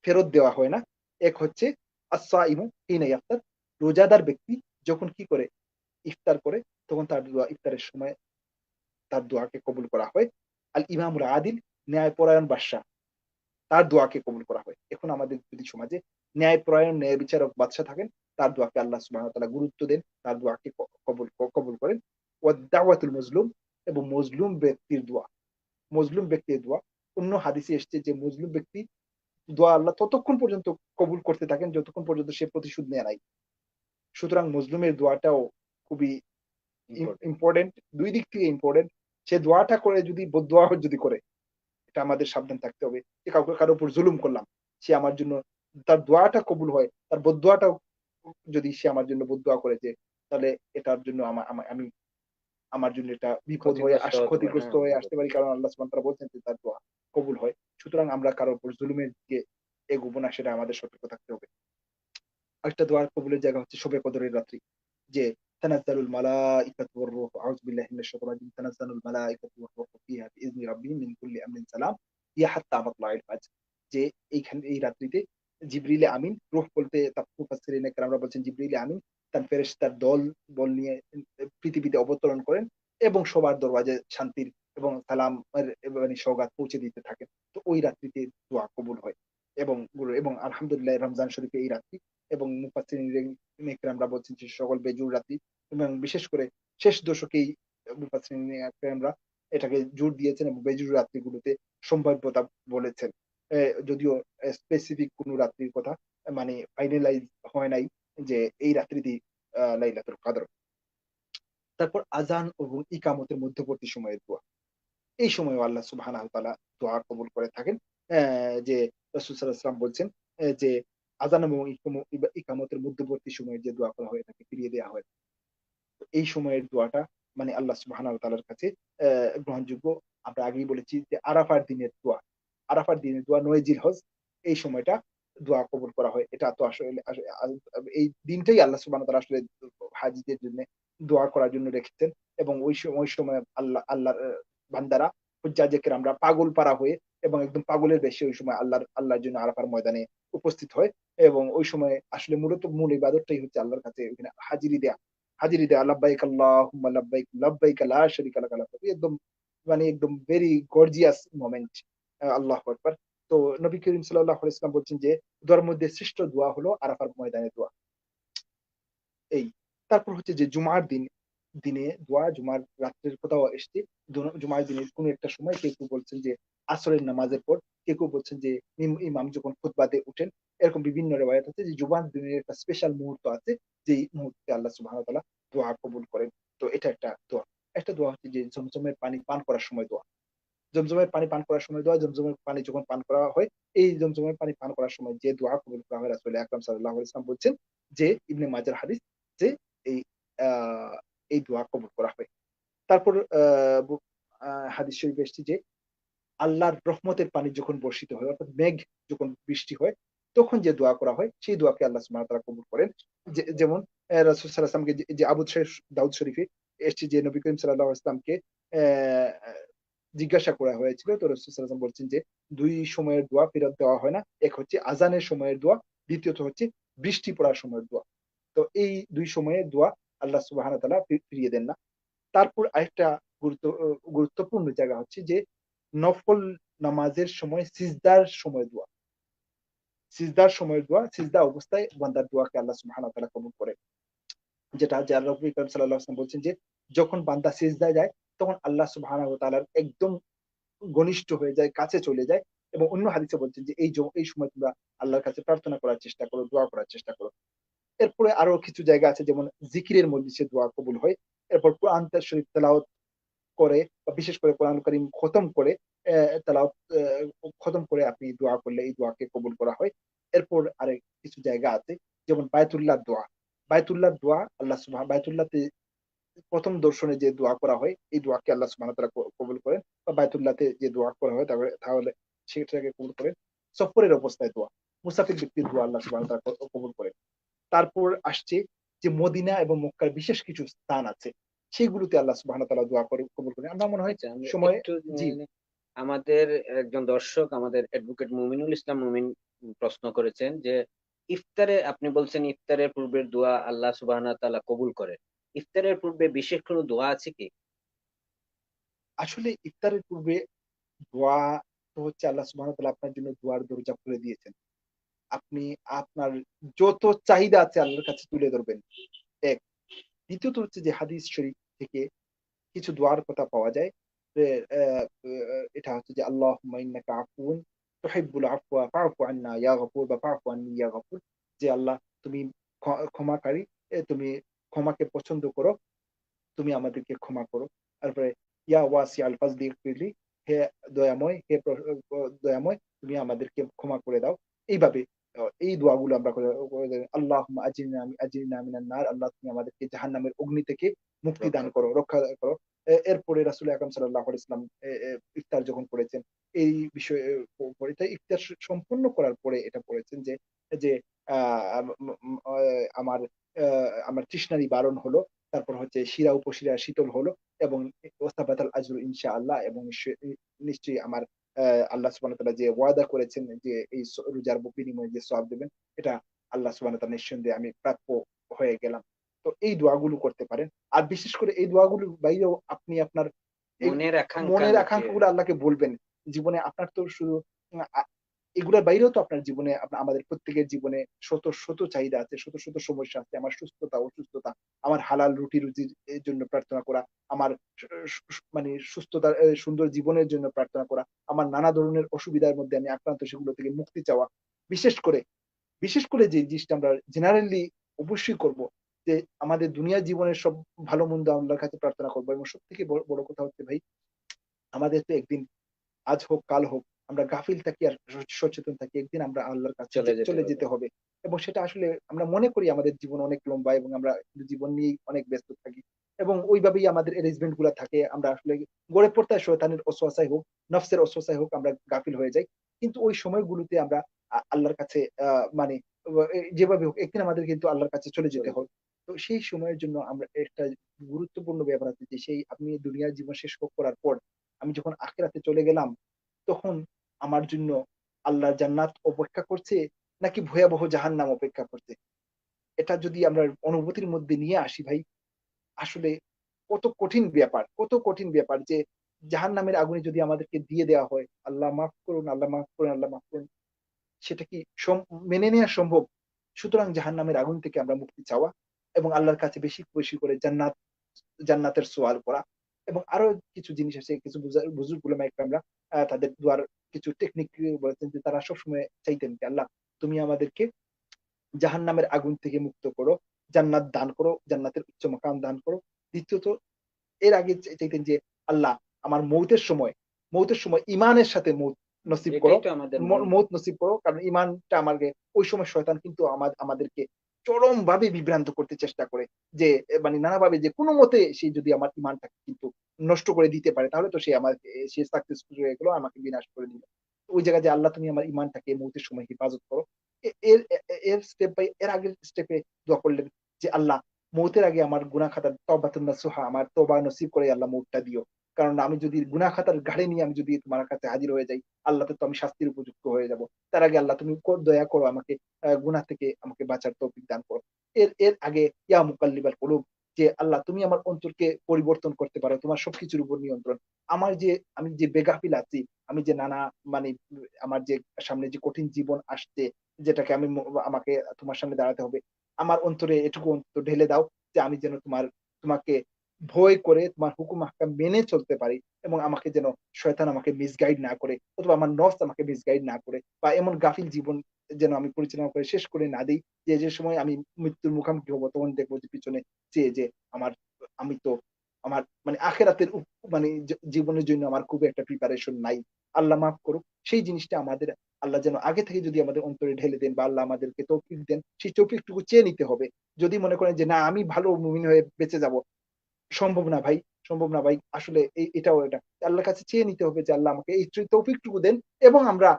ফেরত দেওয়া হয় না। এক হচ্ছে আস-সাইমু হিনা ইয়াফতার, রোজাদার ব্যক্তি যখন কি করে? ইফতার করে, তখন তার দোয়া, ইফতারের সময় তার দোয়াকে কবুল করা হয়। আল ইমামুল আদিল, ন্যায়পরায়ণ বাদশা, তার দোয়াকে কবুল করা হয়। এখন আমাদের যদি সমাজে ন্যায়পরায়ণ, ন্যায় বিচারক বাদশা থাকেন, তার দোয়াকে আল্লাহ সুবহানাহু ওয়া তাআলা গুরুত্ব দেন, তার দোয়াকে কবুল করেন। ওয়াদ দাওয়াতুল মজলুম, এবং মজলুম ব্যক্তির দোয়া, মজলুম ব্যক্তির দোয়া, অন্য হাদিসে এসছে যে মজলুম ব্যক্তি দোয়া আল্লাহ ততক্ষণ পর্যন্ত কবুল করতে থাকেন যতক্ষণ পর্যন্ত সে প্রতিশোধ নেয় নাই। সুতরাং মজলুমের দোয়াটাও খুবই ইম্পর্টেন্ট। ইম্পোর্টেন্ট, ২ দিক থেকে ইম্পোর্টেন্ট। সে দোয়াটা করে যদি বদদোয়া যদি করে, এটা আমাদের সাবধান থাকতে হবে যে কাউকে কারো উপর জুলুম করলাম। সে আমার জন্য, তার দোয়াটা কবুল হয়, তার বদদোয়াটাও যদি সে আমার জন্য বদদোয়া করে, যে তাহলে এটার জন্য আমি আমার জন্য এটা বিপদ হয়ে ক্ষতিগ্রস্ত হতে পারে, ক্ষতিগ্রস্ত হ্যাঁ, হয়ে বিপদ। আসতে পারি, কারণ আল্লাহ সুবহানাহু ওয়া তাআলা বলছেন যে তার দোয়া কবুল হয়। সুতরাং আমরা কারো উপর জুলুমের দিকে এগোবো না, সেটা আমাদের সতর্ক থাকতে হবে। আরেকটা দোয়ার কবুলের জায়গা হচ্ছে শবে কদরের রাত্রি, যে তানাজ্জালুল মালাইকাতু ওয়ার রূহু, আউযু বিল্লাহি মিনাশ শাইতানির রাজিম, তানাজ্জালুল মালাইকাতু ওয়ার রূহু ফিহা বিইذনি রাব্বিহিম মিন কুল্লি আমরিন সালাম ইয়া হাত্তা মাতলাইল ফাজর, যে এইখানে এই রাত্রিতে জিবরিল আমিন, রূহ বলতে মুফাসসিরিনে কেরামরা বলছেন জিবরিল আমিন তার ফেরেশতার দল বল নিয়ে পৃথিবীতে অবতরণ করেন, এবং সবার দরওয়াজায় শান্তির এবং সালামের মানে সওগাত পৌঁছে দিতে থাকেন। তো ওই রাত্রিতে দোয়া কবুল হয়। এবং আলহামদুলিল্লাহ রমজান শরীফে এই রাত্রি, এবং মুফাসসিরিনে কেরামরা বলছেন যে সকল বেজুর রাত্রি, এবং বিশেষ করে শেষ দশকেই মুফাসসিরিনে কেরামরা এটাকে জোর দিয়েছেন এবং বেজুর রাত্রিগুলোতে সম্ভাব্যতা বলেছেন। যদিও স্পেসিফিক কোন রাত্রির কথা মানে ফাইনালাইজ হয় নাই যে এই রাত্রিতেই লাইলাতুল কদর। তারপর আযান এবং ইকামতের মধ্যবর্তী সময়ের দোয়া। এই সময়েও আল্লাহ সুবহানাহু ওয়া তাআলা দোয়া কবুল করে থাকেন। যে রাসূল সাল্লাল্লাহু আলাইহি ওয়াসাল্লাম বলছেন যে আযান এবং ইকামতের মধ্যবর্তী সময়ে যে দোয়া করা হয় তাকে ফিরিয়ে দেয়া হয়। তো এই সময়ের দোয়াটা মানে আল্লাহ সুবহানাহু ওয়া তাআলার কাছে গ্রহণযোগ্য। আমরা আগেই বলেছি যে আরাফার দিনের দোয়া। আরাফার দিনের দোয়া ৯ জিলহজ, এই সময়টা দোয়া কবুল করা হয়। এটা তো আসলে এই দিনটাই আল্লাহ সুবহানাহু ওয়া তাআলা আসলে হাজীদের জন্য দোয়া করার জন্য রেখেছেন, এবং ওই সময় আল্লাহর বান্দারা হুজ্জাজে কেরামরা পাগল পারা হয়ে এবং একদম পাগলের বেশে ওই সময় আল্লাহর জন্য আরাফার ময়দানে উপস্থিত হয়, এবং ওই সময় আসলে মূলত মূল ইবাদতটাই হচ্ছে আল্লাহর কাছে ওখানে হাজিরি দেয়া। হাজিরি দেয়া, লাব্বাইক আল্লাহুম্মা লাব্বাইক, লাব্বাইক লা শারীকা লাকা লাব্বাইক। একদম মানে একদম ভেরি গর্জিয়াস মোমেন্ট। আল্লাহু আকবার। তো নবী করিম সাল্লাল্লাহু আলাইহি ওয়াসাল্লাম বলছেন যে দোয়ার মধ্যে শ্রেষ্ঠ দোয়া হলো আরাফার ময়দানে দোয়া। এই। তারপর হচ্ছে যে দিনে দোয়া, জুমার রাত্রের কথাও এসছে। জুমার দিনের কোন একটা সময় কেউ বলছেন যে আসরের নামাজের পর, কেউ বলছেন যে ইমাম যখন খুতবাতে উঠেন। এরকম বিভিন্ন রিওয়ায়াত আছে যে জুমার দিনের একটা স্পেশাল মুহূর্ত আছে, যেই মুহূর্তে আল্লাহ সুবহানাহু ওয়া তাআলা দোয়া কবুল করেন। তো এটা একটা দোয়া। একটা দোয়া হচ্ছে যে জমজমের পানি পান করার সময় দোয়া। জমজমের পানি পান করার সময় দোয়া, জমজমের পানি যখন পান করা হয়, এই জমজমের পানি পান করার সময় যে দোয়া কবুল করা হয়, রাসূল আকরাম সাল্লাল্লাহু আলাইহি ওয়াসাল্লাম বলছেন যে, ইবনে মাজার হাদিস, যে এই আ এই দোয়া কবুল করা হয়। তারপর আ বু আ হাদিস শরীফে এসছে যে আল্লাহর রহমতের পানি যখন বর্ষিত হয়, অর্থাৎ মেঘ যখন বৃষ্টি হয়, তখন যে দোয়া করা হয়, সেই দোয়াকে আল্লাহ সুবহানাহু ওয়া তাআলা কবুল করেন। যেমন রাসূল সাল্লাল্লাহু আলাইহি ওয়াসাল্লামকে যে আবু দাউদ শরীফে এসছে যে নবী করিম সাল্লাল্লাহু আলাইহি ওয়াসাল্লামকে অ্যা জিজ্ঞাসা করা হয়েছিল। তো রাসূল সাল্লাল্লাহু আলাইহি ওয়াসাল্লাম বলছেন যে ২ সময়ের দোয়া ফেরত দেওয়া হয় না। এক হচ্ছে আযানের সময়ের দোয়া, দ্বিতীয়ত হচ্ছে বৃষ্টি পড়ার সময়ের দোয়া। তো এই ২ সময়ের দোয়া আল্লাহ সুবহানাহু ওয়া তাআলা ফিরিয়ে দেন না। তারপর আরেকটা গুরুত্বপূর্ণ জায়গা হচ্ছে যে নফল নামাজের সময় সিজদার সময় দোয়া, সিজদার সময় দোয়া, সিজদা অবস্থায় বান্দার দোয়াকে আল্লাহ সুবহানাহু ওয়া তাআলা কবুল করে। যেটা যে আল্লাহ নবী করিম সাল্লাল্লাহু আলাইহি ওয়াসাল্লাম বলছেন যে যখন বান্দা সিজদায় যায় তখন আল্লাহ সুবহানাহু ওয়া তাআলার একদম ঘনিষ্ঠ হয়ে যায়, কাছে চলে যায়। এবং অন্য হাদিসে বলছেন যে এই সময় তোমরা আল্লাহর কাছে প্রার্থনা করার চেষ্টা করো, দোয়া করার চেষ্টা করো। এরপরে আরো কিছু জায়গা আছে যেমন জিকিরের মজলিসে দোয়া কবুল হয়। এরপর কোরআন শরীফ তেলাওয়াত করে বা বিশেষ করে কোরআন কারীম খতম করে তেলাওয়াত খতম করে আপনি দোয়া করলে এই দোয়াকে কবুল করা হয়। এরপর আরেক কিছু জায়গা আছে যেমন বায়তুল্লাহর দোয়া। বায়তুল্লাহর দোয়া বায়তুল্লাহতে ১ম দর্শনে যে দোয়া করা হয়, এই দোয়াকে আল্লাহ সুবহানাহু ওয়া তাআলা কবুল করেন বা বায়তুল্লাহতে যে দোয়া করা হয় তাহলে সেটাকে কবুল করেন। সফরের অবস্থায় দোয়া, মুসাফির ব্যক্তির দোয়া আল্লাহ সুবহানাহু ওয়া তাআলা কবুল করেন। তারপর আসছে যে মদিনা এবং মক্কার বিশেষ কিছু স্থান আছে। সেগুলোতে আল্লাহ সুবহানাহু ওয়া তাআলা দোয়া কবুল করেন। আমার মনে হয় আচ্ছা, আমি সময় একটু জি, আমাদের একজন দর্শক আমাদের অ্যাডভোকেট মুমিনুল ইসলাম মুমিন প্রশ্ন করেছেন যে ইফতারে আপনি বলছেন ইফতারের পূর্বের দোয়া আল্লাহ সুবহানাহু ওয়া তাআলা কবুল করেন। ইফতারের পূর্বে বিশেষ কোনো দোয়া আছে কি? আসলে ইফতারের পূর্বে দোয়া তো হচ্ছে আল্লাহ সুবহানাহু ওয়া তাআলা আপনার জন্য দোয়ার দরজা খুলে দিয়েছেন। আপনি আপনার যত চাহিদা আছে আল্লাহর কাছে তুলে ধরবেন। ১ দ্বিতীয়ত হচ্ছে যে হাদিস শরীফ থেকে কিছু দোয়ার কথা পাওয়া যায়। যে এটা হচ্ছে যে আল্লাহুম্মা ইন্নাকা আফুউন তুহিব্বুল আফওয়া ফা'ফু আন্না ইয়া গফুর বা ফা'ফু আন্নি ইয়া গফুর। যে আল্লাহ তুমি ক্ষ ক্ষমাকারী, তুমি ক্ষমাকে পছন্দ করো। তুমি আমাদেরকে ক্ষমা করো। তারপরে ইয়া ওয়াসিআল ফাজলি ইগফিরলি, হে দয়াময়, হে দয়াময় তুমি আমাদেরকে ক্ষমা করে দাও। এইভাবে এই দোয়াগুলো আমরা করে আল্লাহুম্মা আজিরনা মিনান নার, আল্লাহ তুমি আমাদেরকে জাহান্নামের অগ্নি থেকে মুক্তি দান রক্ষা করো, করো। রক্ষা করো। এরপরে রাসূল আকরাম সাল্লাল্লাহু আলাইহি ওয়াসাল্লাম ইফতার যখন করেছেন এই বিষয়ে পরে তাই ইফতার সম্পূর্ণ করার পরে এটা বলেছেন যে যে আ আম ম আ আমার আ আমার তৃষ্ণা নিবারণ হলো। তারপর হচ্ছে শিরা উপশিরা শীতল হলো এবং ওস্তাবাতাল আজরু ইনশাআল্লাহ এবং নিশ্চয়ই আমার আল্লাহ সুবহানাহু ওয়া তাআলা যে ওয়াদা করেছেন যে এই রোজার বিনিময়ে যে সওয়াব দিবেন, এটা আল্লাহ সুবহানাহু ওয়া তাআলা নিঃসন্দেহে আমি প্রাপ্য হয়ে গেলাম। তো এই দোয়াগুলো করতে পারেন। আর বিশেষ করে এই দোয়াগুলোর বাইরেও আপনি আপনার এই মনের আকাঙ্ক্ষা মনের লুকিয়ে আকাঙ্ক্ষাগুলো আল্লাহকে বলবেন। জীবনে আপনার তো শুধু আ এগুলোর বাইরেও তো আপনার জীবনে আমাদের প্রত্যেকের জীবনে শত চাহিদা আছে, শত সমস্যা আছে। আমার সুস্থতা, অসুস্থতা, আমার হালাল রুটি-রুজির জন্য প্রার্থনা করা, আমার সু সু সু মানে সুস্থতার সুন্দর জীবনের জন্য প্রার্থনা করা, আমার নানা ধরনের অসুবিধার মধ্যে আমি আক্রান্ত সেগুলো থেকে মুক্তি চাওয়া। বিশেষ করে, বিশেষ করে যে জিনিসটা আমরা জেনারেলি অবশ্যই করব যে আমাদের দুনিয়ার জীবনের সব ভালো-মন্দ আল্লাহর কাছে প্রার্থনা করব এবং সবথেকে বড় কথা হচ্ছে ভাই আমাদের তো একদিন আজ হোক কাল হোক আমরা গাফিল থাকি আর সচেতন থাকি। একদিন আমরা আল্লাহর কাছে চলে যেতে চলে হবে। যেতে হবে। এবং সেটা আসলে আমরা মনে করি আমাদের জীবন অনেক লম্বা এবং আমরা জীবন নিয়েই অনেক ব্যস্ত থাকি। এবং ওইভাবেই আমাদের অ্যারেঞ্জমেন্ট গুলা থাকে। আমরা আসলে গড়ে পড়তে হয় শয়তানের ওয়াসওয়াসায় হোক, নফসের ওয়াসওয়াসায় হোক আমরা গাফিল হয়ে যাই। কিন্তু ওই সময়গুলোতে আমরা আল্লাহর কাছে মানে যেভাবে হোক একদিন আমাদের কিন্তু আল্লাহর কাছে চলে যেতে চলে হবে। যেতে তো সেই সময়ের জন্য আমরা একটা গুরুত্বপূর্ণ ব্যাপার আছে যে সেই আপনি দুনিয়ার জীবন শেষ করার পর আমি যখন আখিরাতে চলে গেলাম, তখন আমার জন্য আল্লাহর জান্নাত অপেক্ষা করছে নাকি ভয়াবহ জাহান্নাম অপেক্ষা করছে। এটা যদি আমরা অনুভূতির মধ্যে নিয়ে আসি ভাই, আসলে কত কঠিন ব্যাপার যে জাহান্নামের আগুনে যদি আমাদেরকে দিয়ে দেওয়া হয়, আল্লাহ মাফ করুন, আল্লাহ মাফ করুন, আল্লাহ মাফ করুন। সেটা কি মেনে নেয়া সম্ভব? সুতরাং জাহান্নামের আগুন থেকে আমরা মুক্তি চাওয়া এবং আল্লাহর কাছে বেশি করে জান্নাতের সোয়াল করা এবং আরো কিছু জিনিস আছে কিছু বুজুর্গ উলামা ইকরামরা তাদের দোয়ার কিছু টেকনিক বলেছেন যে তারা সবসময় চাইতেন যে আল্লাহ তুমি আমাদেরকে জাহান্নামের আগুন থেকে মুক্ত করো, জান্নাত দান করো, জান্নাতের উচ্চ মাকাম দান করো। দ্বিতীয়ত এর আগে চাইতেন যে আল্লাহ আমার মউতের সময় ঈমানের সাথে মউত নসিব করো। এটাই তো আমাদের মূল। মউত নসিব করো। কারণ ঈমানটা আমাকে ওই সময় শয়তান কিন্তু আমাদেরকে চরমভাবে বিভ্রান্ত করতে চেষ্টা করে। যে মানে নানাভাবে যে কোন মতে সে যদি আমার ঈমানটাকে কিন্তু নষ্ট করে দিতে পারে তাহলে তো সে সাকসেসফুল হয়ে গেল, আমাকে বিনাশ করে দিল। ওই জায়গায় যে আল্লাহ তুমি আমার ঈমানটাকে মউতের সময় হেফাজত করো। এ এর এ এর স্টেপ বাই এর আগের স্টেপে দোয়া করলেন যে আল্লাহ মউতের আগে আমার গুনাহ খাতার তওবাতুন নাসুহা আমার তওবা নসিব করে আল্লাহ মউতটা দিও। কারণ আমি যদি গুনাহ খাতার ঘাড়ে নিয়ে আমি যদি তোমার কাছে হাজির হয়ে যাই, আল্লাহতে তো আমি শাস্তির উপযুক্ত হয়ে যাব। তার আগে আল্লাহ তুমি দয়া করো আমাকে গুনাহ থেকে আমাকে বাঁচার তৌফিক দান করো। এর এর আগে ইয়া মুকাল্লিবাল কুলুব যে আল্লাহ তুমি আমার অন্তরকে পরিবর্তন করতে পারো, তোমার সবকিছুর উপর নিয়ন্ত্রণ। আমি যে বেগাফিল আছি, আমি যে নানা মানে আমার যে সামনে যে কঠিন জীবন আসছে, যেটাকে আমাকে তোমার সামনে দাঁড়াতে হবে। আমার অন্তরে এটুকু অন্তত ঢেলে দাও যে আমি যেন তোমাকে ভয় করে তোমার হুকুম আহকাম মেনে চলতে পারি, এবং আমাকে যেন শয়তান আমাকে মিসগাইড না করে, অথবা আমার নফস আমাকে মিসগাইড না করে, বা এমন গাফিল জীবন যেন আমি পরিচালনা করে শেষ করে না দেই যে সময় আমি মৃত্যুর মুখোমুখি হবো তখন দেখবো যে পিছনে চেয়ে যে আমার আমি তো আমার মানে আখেরাতের মানে জীবনের জন্য আমার খুব একটা প্রিপারেশন নাই। আল্লাহ মাফ করুক। সেই জিনিসটা আমাদের আল্লাহ যেন আগে থেকে যদি আমাদের অন্তরে ঢেলে দেন, বা আল্লাহ আমাদেরকে তৌফিক দেন, সেই তৌফিকটুকু চেয়ে নিতে হবে। যদি মনে করেন যে না আমি ভালো মুমিন হয়ে বেঁচে যাব, সম্ভব না ভাই, সম্ভব না ভাই। আসলে এটাও এটা। আল্লাহর কাছে চেয়ে নিতে হবে যে আল্লাহ আমাকে এই তৌফিকটুকু দেন, এবং আমরা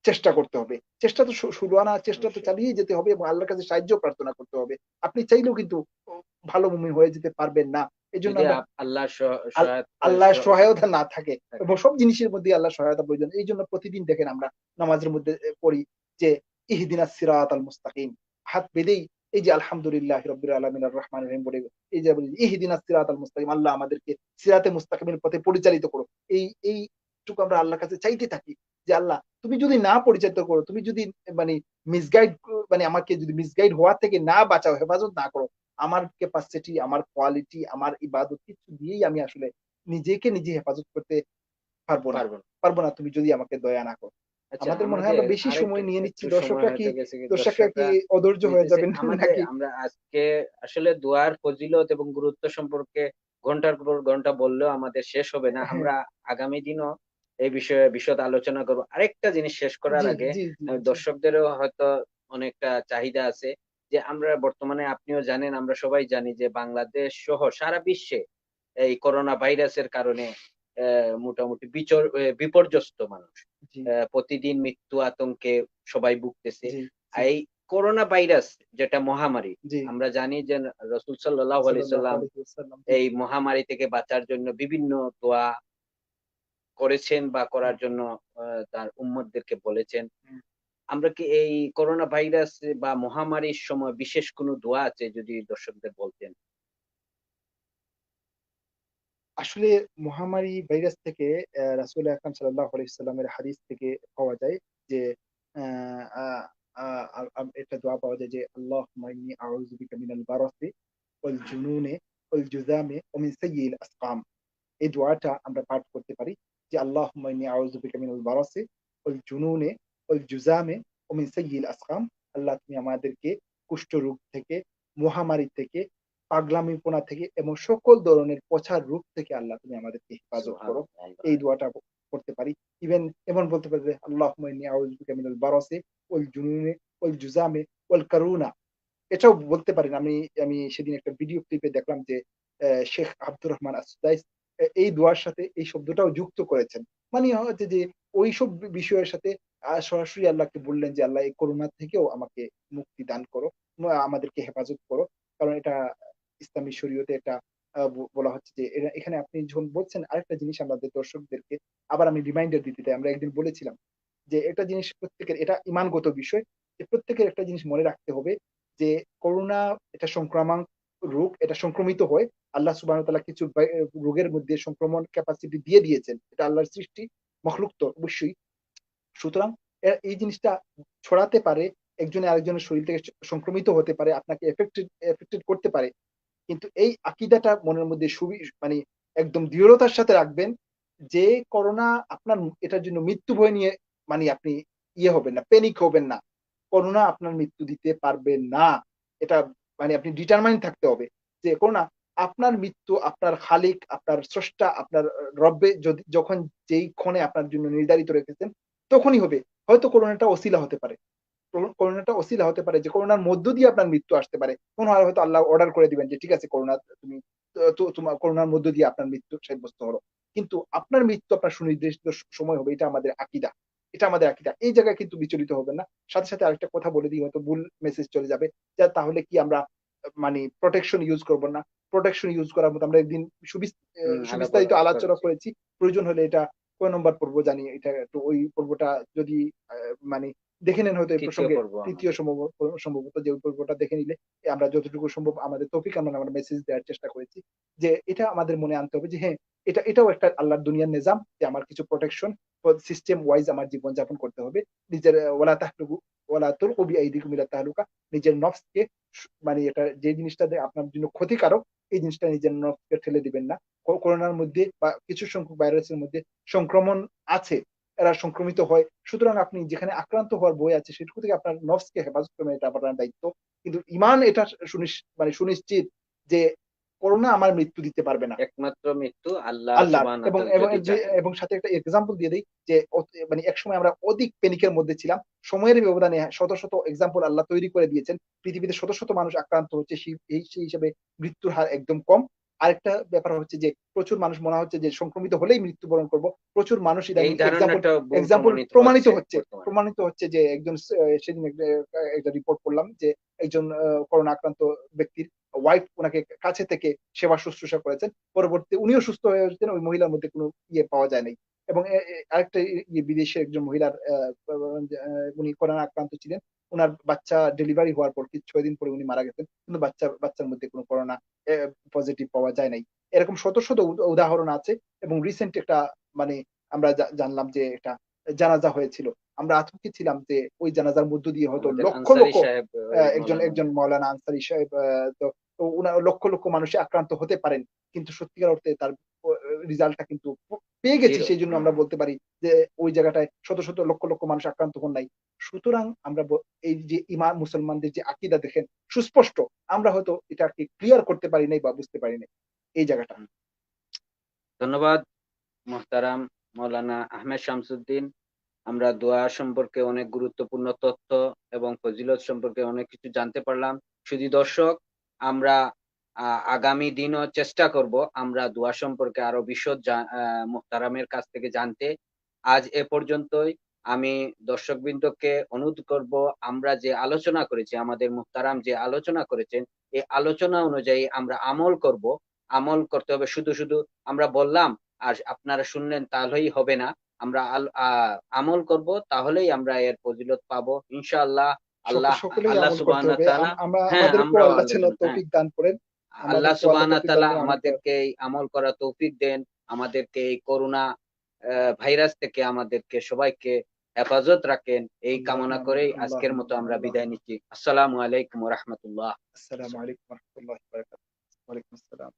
চেষ্টা করতে হবে। চেষ্টা তো শুরু আনা, চেষ্টা তো অবশ্যই। চালিয়েই যেতে হবে, এবং আল্লাহর কাছে সাহায্য প্রার্থনা করতে হবে। আপনি চাইলেও কিন্তু ও ভালো মুমিন হয়ে যেতে পারবেন না। এজন্য যদি আমরা আল্লাহর আল সহায়তা আল্লাহর সহায়তা না থাকে, থাকে। এবং সব জিনিসের মধ্যেই আল্লাহর সহায়তা প্রয়োজন। এইজন্য প্রতিদিন দেখেন আমরা নামাজের মধ্যে পড়ি যে ইহদিনাস সিরাতাল মুস্তাকিম। হাত বেঁধেই এই যে আলহামদুলিল্লাহি রাব্বিল আলামিন আর রহমানির রহিম বলে এই যে বলি ইহদিনাস সিরাতাল মুস্তাকিম, আল্লাহ আমাদেরকে সিরাতে মুস্তাকিমের পথে পরিচালিত করো। এইটুকু আমরা আল্লাহর কাছে চাইতে থাকি যে আল্লাহ তুমি যদি না পরিচালিত করো, তুমি যদি মানে মিসগাইড মানে আমাকে যদি মিসগাইড হওয়া থেকে না বাঁচাও, হেফাজত না করো, আমার ক্যাপাসিটি, আমার কোয়ালিটি, আমার ইবাদত কিছু দিয়েই আমি আসলে নিজেকে নিজে হেফাজত করতে পারবো না। পারব না। পারবো না তুমি যদি আমাকে দয়া না করো। আচ্ছা, আমাদের মনে হয় আমাদের আমরা বেশি আরেকটা সময় নিয়ে নিচ্ছি। একটু সময় হতে গেছে, কি দর্শকরা কি দর্শকরা অধৈর্য হয়ে নিতেছে যাবেন আমাদের। নাকি? আমরা আজকে আসলে দোয়ার ফজিলত এবং গুরুত্ব সম্পর্কে ঘন্টার পর ঘন্টা বললেও আমাদের শেষ হবে না। হ্যাঁ, আমরা আগামী দিনও এই বিষয়ে বিশদ আলোচনা করব। আরেকটা জিনিস শেষ করার জি, আগে জি, জি, জি, দর্শকদেরও হয়তো অনেকটা চাহিদা আছে যে আমরা বর্তমানে, আপনিও জানেন, আমরা সবাই জানি যে বাংলাদেশ সহ সারা বিশ্বে এই করোনা ভাইরাসের কারণে মোটামুটি বিপর্যস্ত মানুষ। জি, প্রতিদিন মৃত্যু আতঙ্কে সবাই ভুগতেছে। জি, জি, এই করোনা ভাইরাস যেটা মহামারী, জি, আমরা জানি যে রাসূল সাল্লাল্লাহু আলাইহি সাল্লাল্লাহু সাল্লাম আলাইহি ওয়াসাল্লাম। জি, এই মহামারী থেকে বাঁচার জন্য বিভিন্ন দোয়া করেছেন বা হুম, করার জন্য তার উম্মতদেরকে বলেছেন। হুম। আমরা কি এই করোনা ভাইরাস বা মহামারীর সময় বিশেষ কোনো দোয়া আছে যদি দর্শকদের বলতেন? আসলে মহামারী ভাইরাস থেকে রাসূল আকরাম সাল্লাল্লাহু আলাইহি ওয়াসাল্লামের হাদিস থেকে পাওয়া যায় যে আ আ আ একটা দোয়া পাওয়া যায় যে আল্লাহুম্মা ইন্নী আউযু বিকা মিনাল বারাসি ওয়াল জুনুনি ওয়াল জুযামি ওয়া মিন সাইয়্যিল আসকাম। এই দোয়াটা আমরা পাঠ করতে পারি যে আল্লাহুম্মা ইন্নী আউযু বিকা মিনাল বারাসি ওয়াল জুনুনি ওয়াল জুযামি ওয়া মিন সাইয়্যিল আসকাম। আল্লাহ তুমি আমাদেরকে কুষ্ঠরোগ থেকে, মহামারী থেকে, পাগলামিপনা থেকে, এবং সকল ধরনের পচার রোগ থেকে আল্লাহ তুমি আমাদেরকে হেফাজত করো। সুবহানাল্লাহ। এই দোয়াটা করতে পারি। ইভেন এমন বলতে পারি যে আল্লাহুম্মা ইন্নী আউযু বিকা মিনাল বারাসি ওয়াল জুনুনি ওয়াল জুযামি ওয়াল কারুনা। এটাও বলতে পারেন। আমি আমি সেদিন একটা ভিডিও ক্লিপে দেখলাম যে শেখ আব্দুর রহমান আস-সুদাইস এই দোয়ার সাথে এই শব্দটাও যুক্ত করেছেন। মানে হচ্ছে যে ওইসব বিষয়ের সাথে সরাসরি আল্লাহকে বললেন যে, "আল্লাহ এই করোনা থেকেও আমাকে মুক্তি দান করো। আমাদেরকে হেফাজত করো।" কারণ এটা ইসলামী শরীয়তে এটা বলা হচ্ছে যে এখানে আপনি যখন বলছেন, আরেকটা জিনিস আমাদের দর্শকদেরকে আবার আমি রিমাইন্ডার দিতে চাই। আমরা একদিন বলেছিলাম যে একটা জিনিস প্রত্যেকের, এটা ঈমানগত বিষয়, যে প্রত্যেকের একটা জিনিস মনে রাখতে হবে যে করোনা এটা সংক্রামক রোগ, এটা সংক্রমিত হয়। আল্লাহ সুবহানাহু ওয়া তাআলা কিছু রোগের মধ্যে সংক্রমণ ক্যাপাসিটি দিয়ে দিয়েছেন। এটা আল্লাহর সৃষ্টি, মখলুক তো অবশ্যই। সুতরাং এই জিনিসটা ছড়াতে পারে, একজনে আরেকজনের শরীর থেকে সংক্রমিত হতে পারে, আপনাকে এফেক্টেড করতে পারে। কিন্তু এই আকীদাটা মনের মধ্যে মানে একদম দৃঢ়তার সাথে রাখবেন যে করোনা আপনার এটার জন্য মৃত্যু ভয় নিয়ে মানে আপনি হবেন না, প্যানিক হবেন না। করোনা আপনার মৃত্যু দিতে পারবে না। এটা মানে আপনি ডিটারমাইন্ড থাকতে হবে যে করোনা আপনার মৃত্যু আপনার খালিক, আপনার স্রষ্টা, আপনার রব্বে যখন যেই ক্ষণে আপনার জন্য নির্ধারিত রেখেছেন তখনই হবে। হয়তো করোনাটা ওসিলা হতে পারে। করোনাটা ওসিলা হতে পারে যে করোনার মধ্য দিয়ে আপনার মৃত্যু আসতে পারে। তখন হয়তো আল্লাহ অর্ডার করে দিবেন যে ঠিক আছে করোনা তুমি তোমার করোনার মধ্য দিয়ে আপনার মৃত্যু সাব্যস্ত হলো। কিন্তু আপনার মৃত্যু আপনার সুনির্দিষ্ট সময় হবে, এটা আমাদের আকীদা। এটা আমাদের আকীদা। এই জায়গায় কিন্তু বিচলিত হবেন না। সাথে আরেকটা কথা বলে দিই, হয়তো ভুল মেসেজ চলে যাবে। তাহলে কি আমরা মানে প্রোটেকশন ইউস করব না? প্রোটেকশন ইউস করার মতো আমরা একদিন আলাপ সুবিস্তারিত আলোচনা করেছি। করেছি। প্রয়োজন হলে এটা কয় নম্বর পর্ব জানি, এটা একটু ওই পর্বটা যদি আ মানে দেখে নেন হয়তো এই তৃতীয় প্রসঙ্গে পর্ব তৃতীয় সম্ভবত যে ওই পর্বটা দেখে নিলে আমরা যতটুকু সম্ভব আমাদের তৌফিক আমরা মেসেজ দেওয়ার চেষ্টা করেছি যে এটা আমাদের মনে আনতে হবে যে হ্যাঁ এটাও একটা আল্লাহর দুনিয়ার নিজাম যে আমার কিছু প্রোটেকশন সিস্টেম ওয়াইজ আমার জীবন যাপন করতে হবে। নিজের ওয়ালা তুলকু বিআইদিকুম ইলা তাহলুকা, নিজের নফসকে মানে এটা যে জিনিসটা আপনার জন্য ক্ষতিকারক এই জিনিসটা নিজের নফসকে ঠেলে দিবেন না। করোনার মধ্যে বা কিছু সংখ্যক ভাইরাসের মধ্যে সংক্রমণ আছে, এরা সংক্রমিত হয়, সুতরাং আপনি যেখানে আক্রান্ত হওয়ার ভয় আছে সেটুকু থেকে আপনার নফসকে হেফাজত করবেন, এটা আপনার দায়িত্ব। কিন্তু ইমান এটা সুনিশ্চিত যে করোনা আমার মৃত্যু দিতে পারবে না, একমাত্র মৃত্যু আল্লাহ আল্লাহর। সুবহানাহু ওয়া এবং তাআলা এবং যদি চাহেন। এবং সাথে একটা এক্সাম্পল দিয়ে দিই যে মানে একসময় আমরা অধিক প্যানিকের মধ্যে ছিলাম, সময়ের ব্যবধানে শত শত এক্সাম্পল আল্লাহ তৈরি করে দিয়েছেন, পৃথিবীতে শত শত মানুষ আক্রান্ত হচ্ছে, সেই হিসেবে মৃত্যুর হার একদম কম। আরেকটা ব্যাপার হচ্ছে যে প্রচুর মানুষ মনে হচ্ছে যে সংক্রমিত হলেই মৃত্যুবরণ করব, প্রচুর মানুষ এই ইদানিং এক্সাম্পল ধারণাটা ভুল এক্সাম্পল প্রমাণিত প্রমাণিত হচ্ছে হচ্ছে বর্তমানে। প্রমাণিত হচ্ছে যে একজন সেদিন একটা রিপোর্ট করলাম যে একজন করোনা আক্রান্ত ব্যক্তির ওয়াইফ ওনাকে কাছে থেকে সেবা শুশ্রূষা করেছেন, পরবর্তী উনিও সুস্থ হয়ে এসেছেন, ওই মহিলার মধ্যে কোনো পাওয়া যায় নাই। এবং আরেকটা বিদেশে একজন মহিলার উনি করোনা আক্রান্ত ছিলেন, উনার বাচ্চা ডেলিভারি হওয়ার পর 6 দিন পরে উনি মারা গেছেন, কিন্তু বাচ্চার মধ্যে কোনো করোনা পজিটিভ পাওয়া যায় নাই। এরকম শত শত উদাহরণ আছে। এবং রিসেন্ট একটা মানে আমরা জানলাম যে একটা জানাজা হয়েছিল, আমরা আতঙ্কে ছিলাম যে ওই জানাজার মধ্য দিয়ে হয়তো আমাদের লক্ষ আনসারী লক্ষ সাহেব, ওই একজন মৌলানা। একজন মৌলানা আনসারী সাহেব, তো তো উনার লক্ষ লক্ষ মানুষ আক্রান্ত হতে পারেন, কিন্তু সত্যিকার অর্থে তার রেজাল্টটা কিন্তু পেয়ে গেছি, জিরো। সেই জন্য আমরা বলতে পারি যে ওই জায়গাটায় শত শত লক্ষ লক্ষ মানুষ আক্রান্ত হন নাই। সুতরাং আমরা এই যে ইমান মুসলমানদের যে আকীদা দেখেন সুস্পষ্ট, আমরা হয়তো এটাকে ক্লিয়ার করতে পারি নাই বা বুঝতে পারি নাই এই জায়গাটা। ধন্যবাদ মোহতারাম মৌলানা আহমেদ শামসুদ্দিন। আমরা দোয়া সম্পর্কে অনেক গুরুত্বপূর্ণ তথ্য এবং ফজিলত সম্পর্কে অনেক কিছু জানতে পারলাম। শুধু দর্শক, আমরা আগামী দিনও চেষ্টা করব আমরা দোয়া সম্পর্কে আরো বিশদ মোহতারামের কাছ থেকে জানতে। আজ এ পর্যন্তই। আমি দর্শকবৃন্দকে অনুরোধ করব, আমরা যে আলোচনা করেছি, আমাদের মুহতারাম যে আলোচনা করেছেন, এই আলোচনা অনুযায়ী আমরা আমল করব। আমল করতে হবে, শুধু শুধু আমরা বললাম আর আপনারা শুনলেন তাহলেই হবে না। আমরা আমল করব, তাহলেই আমরা এর ফজিলত পাবো ইনশাআল্লাহ। আল্লাহ সকলেই আল্লাহ আমল করতে সুবহানাহু ওয়া হবে। তাআলা। আমরা হ্যাঁ, আমাদেরকেও আমরাও আল্লাহ যেন আলোচনা, হ্যাঁ, তৌফিক দান করেন, আল্লাহ আমাদেরকেও আল্লাহ সুবহানাহু ওয়া তৌফিক দান তাআলা করেন আমল করার। আমাদেরকে এই আমল করা তৌফিক দেন, আমাদেরকে এই করোনা ভাইরাস থেকে আমাদেরকে সবাইকে হেফাজত রাখেন, এই কামনা আল্লাহুম্মা আমিন, করেই আজকের মতো আল্লাহুম্মা আমিন, আমরা বিদায় আল্লাহুম্মা। নিচ্ছি। আসসালামু আলাইকুম ওয়া রাহমাতুল্লাহ। আসসালামু আলাইকুম ওয়া রাহমাতুল্লাহি ওয়া বারাকাতুহু। ওয়া আলাইকুম আসসালাম।